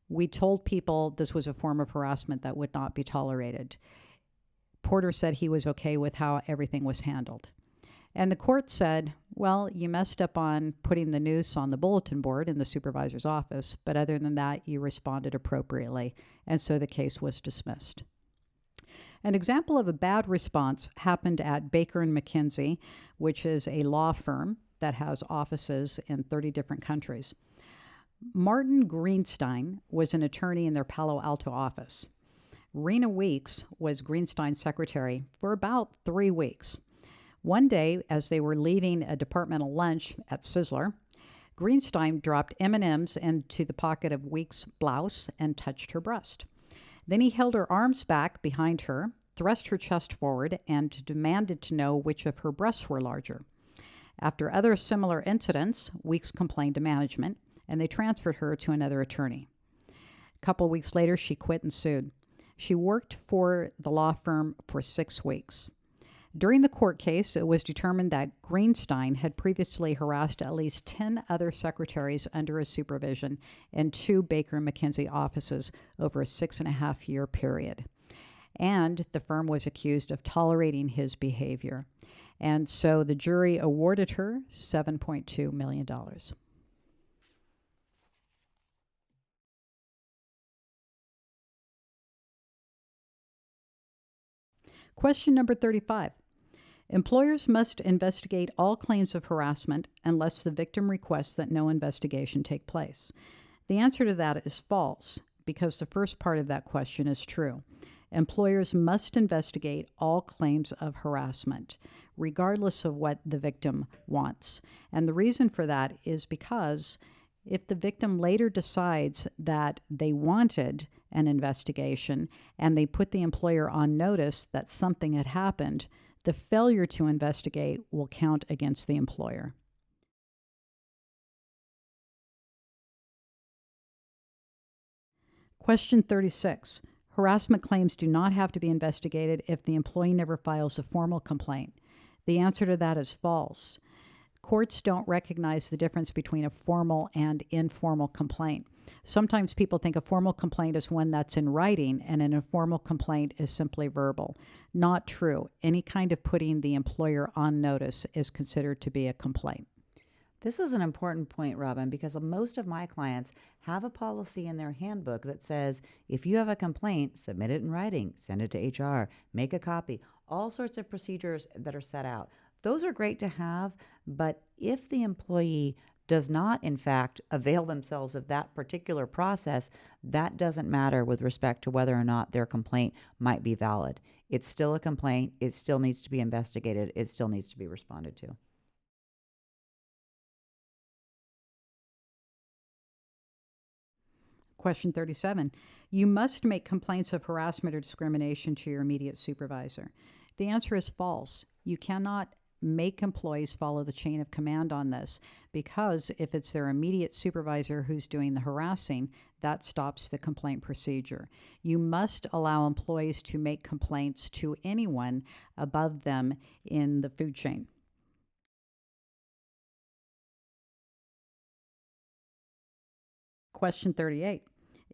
We told people this was a form of harassment that would not be tolerated. Porter said he was okay with how everything was handled. And the court said, well, you messed up on putting the noose on the bulletin board in the supervisor's office, but other than that, you responded appropriately, and so the case was dismissed. An example of a bad response happened at Baker & McKenzie, which is a law firm that has offices in 30 different countries. Martin Greenstein was an attorney in their Palo Alto office. Rena Weeks was Greenstein's secretary for about 3 weeks. One day, as they were leaving a departmental lunch at Sizzler, Greenstein dropped M&Ms into the pocket of Weeks' blouse and touched her breast. Then he held her arms back behind her, thrust her chest forward, and demanded to know which of her breasts were larger. After other similar incidents, Weeks complained to management, and they transferred her to another attorney. A couple weeks later, she quit and sued. She worked for the law firm for 6 weeks. During the court case, it was determined that Greenstein had previously harassed at least 10 other secretaries under his supervision in 2 Baker & McKenzie offices over a 6.5-year period. And the firm was accused of tolerating his behavior. And so the jury awarded her $7.2 million. Question number 35. Employers must investigate all claims of harassment unless the victim requests that no investigation take place. The answer to that is false, because the first part of that question is true. Employers must investigate all claims of harassment, regardless of what the victim wants. And the reason for that is because if the victim later decides that they wanted an investigation and they put the employer on notice that something had happened, the failure to investigate will count against the employer. Question 36. Harassment claims do not have to be investigated if the employee never files a formal complaint. The answer to that is false. Courts don't recognize the difference between a formal and informal complaint. Sometimes people think a formal complaint is one that's in writing, and an informal complaint is simply verbal. Not true. Any kind of putting the employer on notice is considered to be a complaint. This is an important point, Robin, because most of my clients have a policy in their handbook that says if you have a complaint, submit it in writing, send it to HR, make a copy, all sorts of procedures that are set out. Those are great to have, but if the employee does not, in fact, avail themselves of that particular process, that doesn't matter with respect to whether or not their complaint might be valid. It's still a complaint. It still needs to be investigated. It still needs to be responded to. Question 37. You must make complaints of harassment or discrimination to your immediate supervisor. The answer is false. You cannot make employees follow the chain of command on this, because if it's their immediate supervisor who's doing the harassing, that stops the complaint procedure. You must allow employees to make complaints to anyone above them in the food chain. Question 38.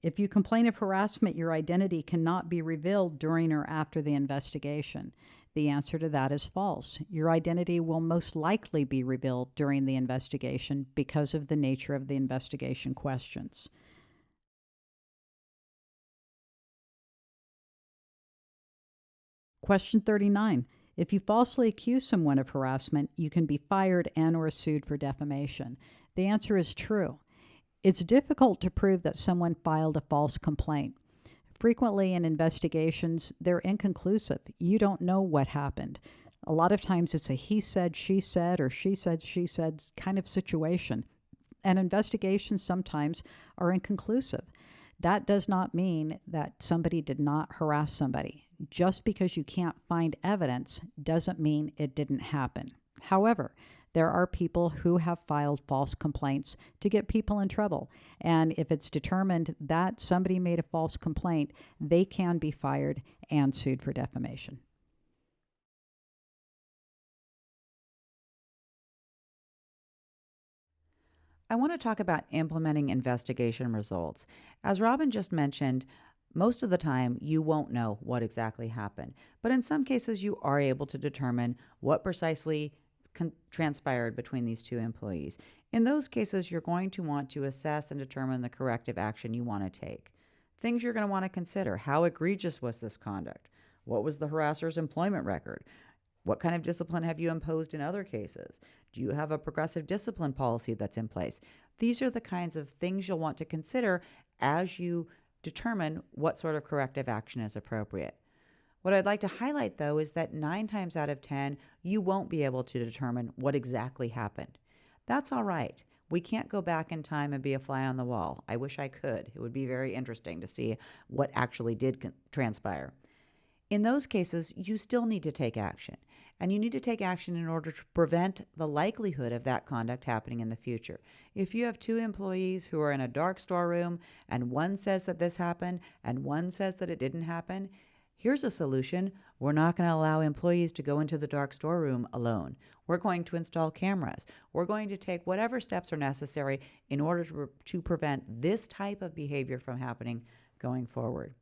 If you complain of harassment, your identity cannot be revealed during or after the investigation. The answer to that is false. Your identity will most likely be revealed during the investigation because of the nature of the investigation questions. Question 39. If you falsely accuse someone of harassment, you can be fired and/or sued for defamation. The answer is true. It's difficult to prove that someone filed a false complaint. Frequently in investigations, they're inconclusive. You don't know what happened. A lot of times it's a he said, she said, or she said, kind of situation. And investigations sometimes are inconclusive. That does not mean that somebody did not harass somebody. Just because you can't find evidence doesn't mean it didn't happen. However, there are people who have filed false complaints to get people in trouble. And if it's determined that somebody made a false complaint, they can be fired and sued for defamation. I want to talk about implementing investigation results. As Robin just mentioned, most of the time you won't know what exactly happened, but in some cases you are able to determine what precisely transpired between these two employees. In those cases, you're going to want to assess and determine the corrective action you want to take. Things you're going to want to consider: how egregious was this conduct? What was the harasser's employment record? What kind of discipline have you imposed in other cases? Do you have a progressive discipline policy that's in place? These are the kinds of things you'll want to consider as you determine what sort of corrective action is appropriate. What I'd like to highlight, though, is that 9 times out of 10, you won't be able to determine what exactly happened. That's all right. We can't go back in time and be a fly on the wall. I wish I could. It would be very interesting to see what actually did transpire. In those cases, you still need to take action. And you need to take action in order to prevent the likelihood of that conduct happening in the future. If you have 2 employees who are in a dark storeroom and one says that this happened and one says that it didn't happen, here's a solution. We're not going to allow employees to go into the dark storeroom alone. We're going to install cameras. We're going to take whatever steps are necessary in order to prevent this type of behavior from happening going forward.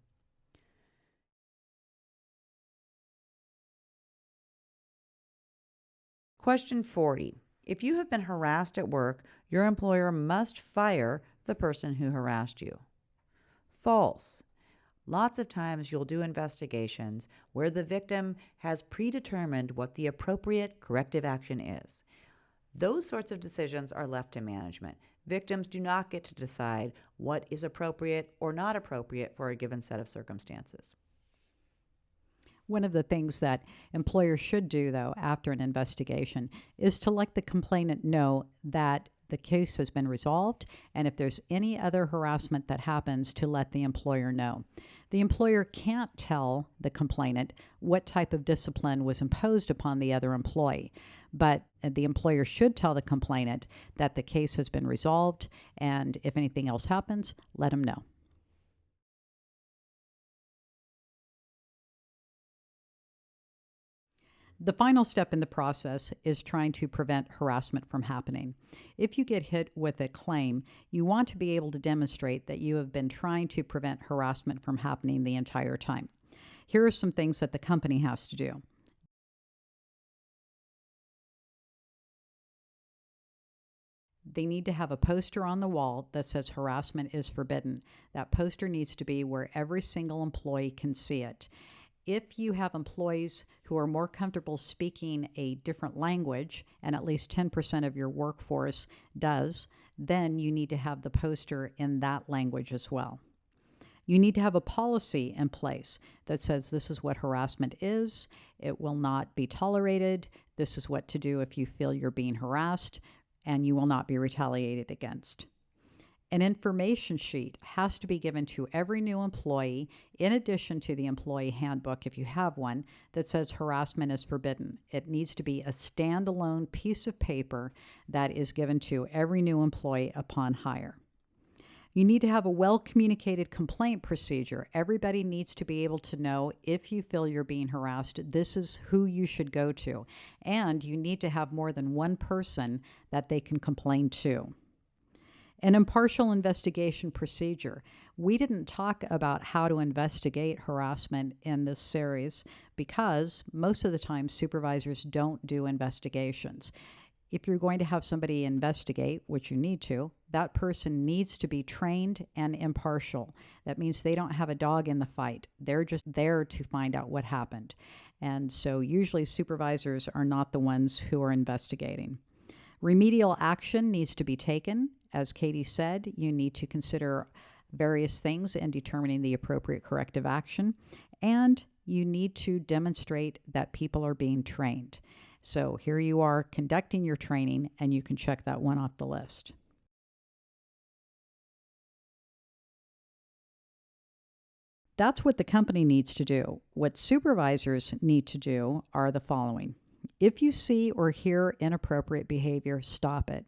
Question 40. If you have been harassed at work, your employer must fire the person who harassed you. False. Lots of times you'll do investigations where the victim has predetermined what the appropriate corrective action is. Those sorts of decisions are left to management. Victims do not get to decide what is appropriate or not appropriate for a given set of circumstances. One of the things that employers should do, though, after an investigation is to let the complainant know that the case has been resolved, and if there's any other harassment that happens, to let the employer know. The employer can't tell the complainant what type of discipline was imposed upon the other employee, but the employer should tell the complainant that the case has been resolved, and if anything else happens, let them know. The final step in the process is trying to prevent harassment from happening. If you get hit with a claim, you want to be able to demonstrate that you have been trying to prevent harassment from happening the entire time. Here are some things that the company has to do. They need to have a poster on the wall that says harassment is forbidden. That poster needs to be where every single employee can see it. If you have employees who are more comfortable speaking a different language, and at least 10% of your workforce does, then you need to have the poster in that language as well. You need to have a policy in place that says this is what harassment is, it will not be tolerated, this is what to do if you feel you're being harassed, and you will not be retaliated against. An information sheet has to be given to every new employee, in addition to the employee handbook, if you have one, that says harassment is forbidden. It needs to be a standalone piece of paper that is given to every new employee upon hire. You need to have a well-communicated complaint procedure. Everybody needs to be able to know if you feel you're being harassed, this is who you should go to. And you need to have more than one person that they can complain to. An impartial investigation procedure. We didn't talk about how to investigate harassment in this series because most of the time supervisors don't do investigations. If you're going to have somebody investigate, which you need to, that person needs to be trained and impartial. That means they don't have a dog in the fight. They're just there to find out what happened. And so usually supervisors are not the ones who are investigating. Remedial action needs to be taken. As Katie said, you need to consider various things in determining the appropriate corrective action, and you need to demonstrate that people are being trained. So here you are conducting your training, and you can check that one off the list. That's what the company needs to do. What supervisors need to do are the following. If you see or hear inappropriate behavior, stop it.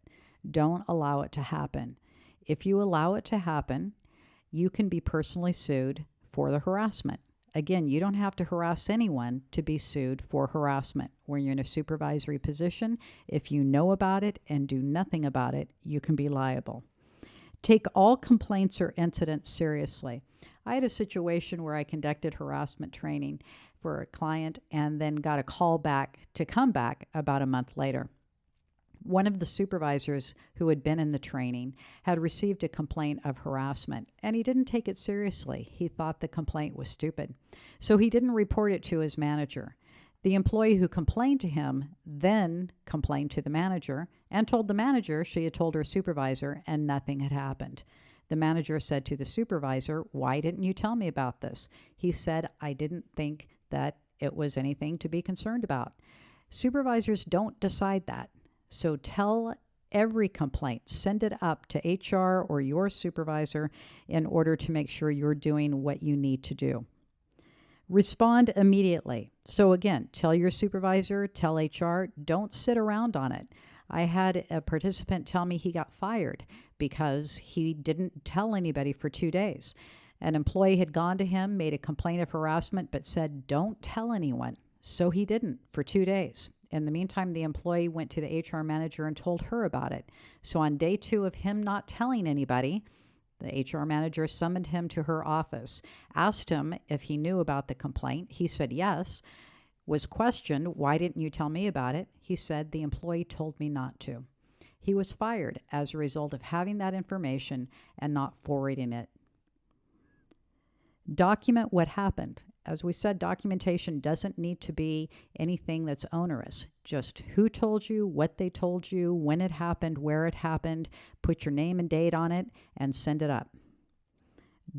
Don't allow it to happen. If you allow it to happen, you can be personally sued for the harassment. Again, you don't have to harass anyone to be sued for harassment. When you're in a supervisory position, if you know about it and do nothing about it, you can be liable. Take all complaints or incidents seriously. I had a situation where I conducted harassment training for a client and then got a call back to come back about a month later. One of the supervisors who had been in the training had received a complaint of harassment, and he didn't take it seriously. He thought the complaint was stupid, so he didn't report it to his manager. The employee who complained to him then complained to the manager and told the manager she had told her supervisor and nothing had happened. The manager said to the supervisor, "Why didn't you tell me about this?" He said, "I didn't think that it was anything to be concerned about." Supervisors don't decide that. So tell every complaint, send it up to HR or your supervisor in order to make sure you're doing what you need to do. Respond immediately. So again, tell your supervisor, tell HR, don't sit around on it. I had a participant tell me he got fired because he didn't tell anybody for 2 days. An employee had gone to him, made a complaint of harassment, but said, "Don't tell anyone." So he didn't for 2 days. In the meantime, the employee went to the HR manager and told her about it. So on day 2 of him not telling anybody, the HR manager summoned him to her office, asked him if he knew about the complaint. He said yes. Was questioned, "Why didn't you tell me about it?" He said, "The employee told me not to." He was fired as a result of having that information and not forwarding it. Document what happened. As we said, documentation doesn't need to be anything that's onerous. Just who told you, what they told you, when it happened, where it happened, put your name and date on it, and send it up.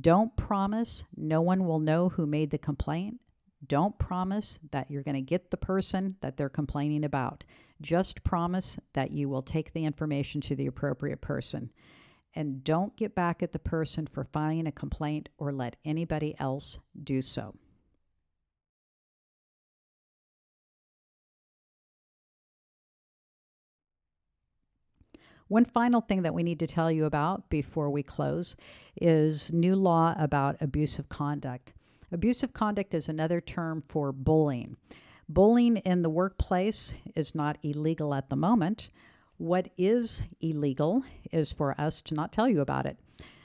Don't promise no one will know who made the complaint. Don't promise that you're going to get the person that they're complaining about. Just promise that you will take the information to the appropriate person. And don't get back at the person for filing a complaint or let anybody else do so. One final thing that we need to tell you about before we close is new law about abusive conduct. Abusive conduct is another term for bullying. Bullying in the workplace is not illegal at the moment. What is illegal is for us to not tell you about it.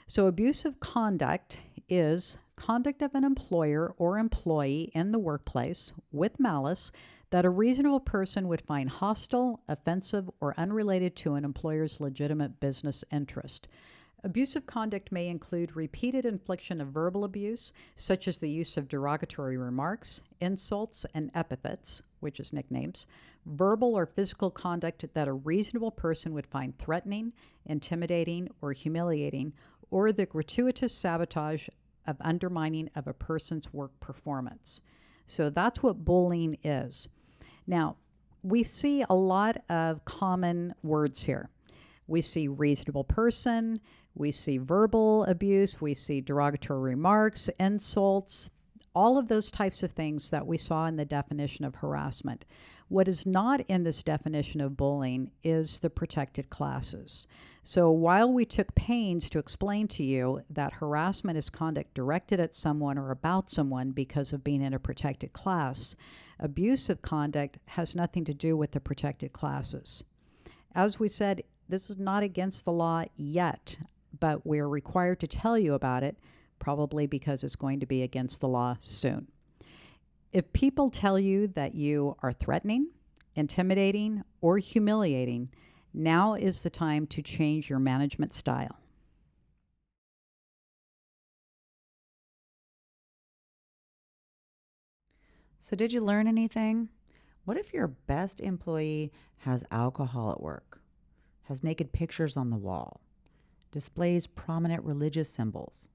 So abusive conduct is conduct of an employer or employee in the workplace with malice that a reasonable person would find hostile, offensive, or unrelated to an employer's legitimate business interest. Abusive conduct may include repeated infliction of verbal abuse, such as the use of derogatory remarks, insults, and epithets, which is nicknames, verbal or physical conduct that a reasonable person would find threatening, intimidating, or humiliating, or the gratuitous sabotage of undermining of a person's work performance. So that's what bullying is. Now, we see a lot of common words here. We see reasonable person, we see verbal abuse, we see derogatory remarks, insults, all of those types of things that we saw in the definition of harassment. What is not in this definition of bullying is the protected classes. So while we took pains to explain to you that harassment is conduct directed at someone or about someone because of being in a protected class, abusive conduct has nothing to do with the protected classes. As we said, this is not against the law yet, but we're required to tell you about it, probably because it's going to be against the law soon. If people tell you that you are threatening, intimidating, or humiliating, now is the time to change your management style. So, did you learn anything? What if your best employee has alcohol at work, has naked pictures on the wall, displays prominent religious symbols?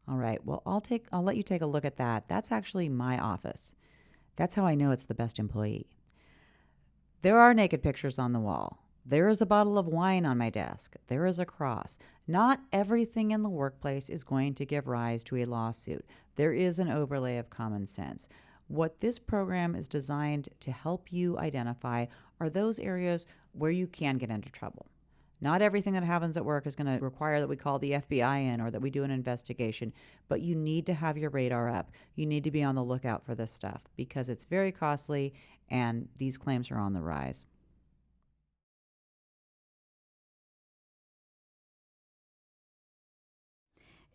All right, well, I'll let you take a look at that. That's actually my office. That's how I know it's the best employee. There are naked pictures on the wall. There is a bottle of wine on my desk. There is a cross. Not everything in the workplace is going to give rise to a lawsuit. There is an overlay of common sense. What this program is designed to help you identify are those areas where you can get into trouble. Not everything that happens at work is going to require that we call the FBI in or that we do an investigation, but you need to have your radar up. You need to be on the lookout for this stuff because it's very costly and these claims are on the rise.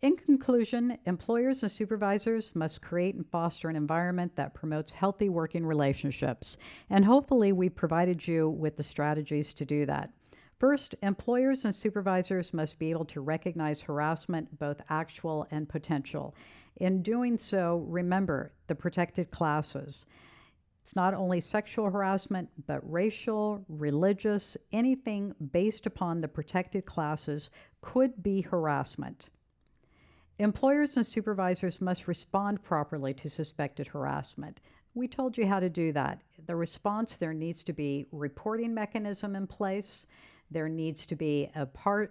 In conclusion, employers and supervisors must create and foster an environment that promotes healthy working relationships. And hopefully, we provided you with the strategies to do that. First, employers and supervisors must be able to recognize harassment, both actual and potential. In doing so, remember the protected classes. It's not only sexual harassment, but racial, religious, anything based upon the protected classes could be harassment. Employers and supervisors must respond properly to suspected harassment. We told you how to do that. The response, there needs to be reporting mechanism in place. There needs to be a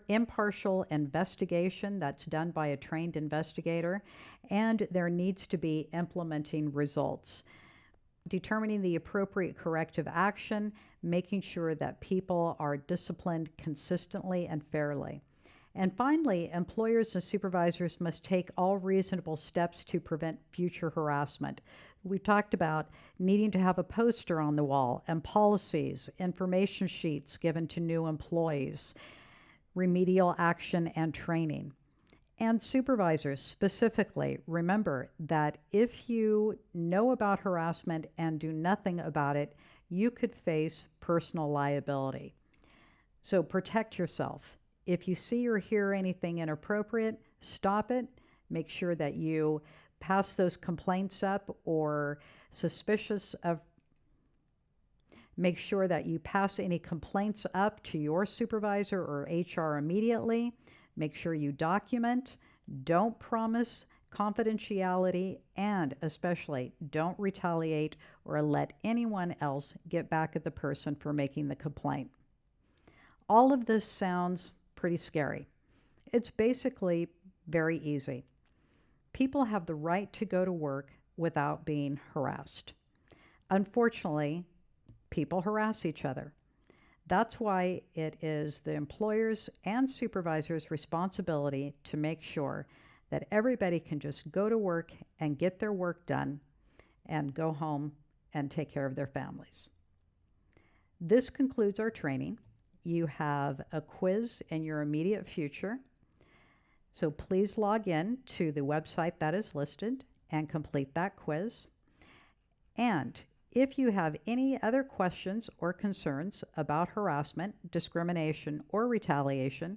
impartial investigation that's done by a trained investigator, and there needs to be implementing results. Determining the appropriate corrective action, making sure that people are disciplined consistently and fairly. And finally, employers and supervisors must take all reasonable steps to prevent future harassment. We talked about needing to have a poster on the wall and policies, information sheets given to new employees, remedial action and training. And supervisors specifically, remember that if you know about harassment and do nothing about it, you could face personal liability. So protect yourself. If you see or hear anything inappropriate, stop it. Make sure that you pass those complaints up or make sure that you pass any complaints up to your supervisor or HR immediately. Make sure you document. Don't promise confidentiality, and especially don't retaliate or let anyone else get back at the person for making the complaint. All of this sounds pretty scary. It's basically very easy. People have the right to go to work without being harassed. Unfortunately, people harass each other. That's why it is the employers and supervisors' responsibility to make sure that everybody can just go to work and get their work done and go home and take care of their families. This concludes our training. You have a quiz in your immediate future. So please log in to the website that is listed and complete that quiz. And if you have any other questions or concerns about harassment, discrimination, or retaliation,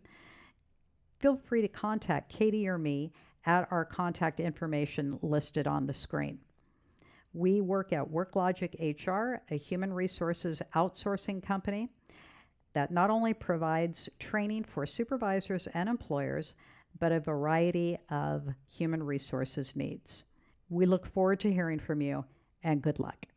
feel free to contact Katie or me at our contact information listed on the screen. We work at Worklogic HR, a human resources outsourcing company that not only provides training for supervisors and employers, but a variety of human resources needs. We look forward to hearing from you, and good luck.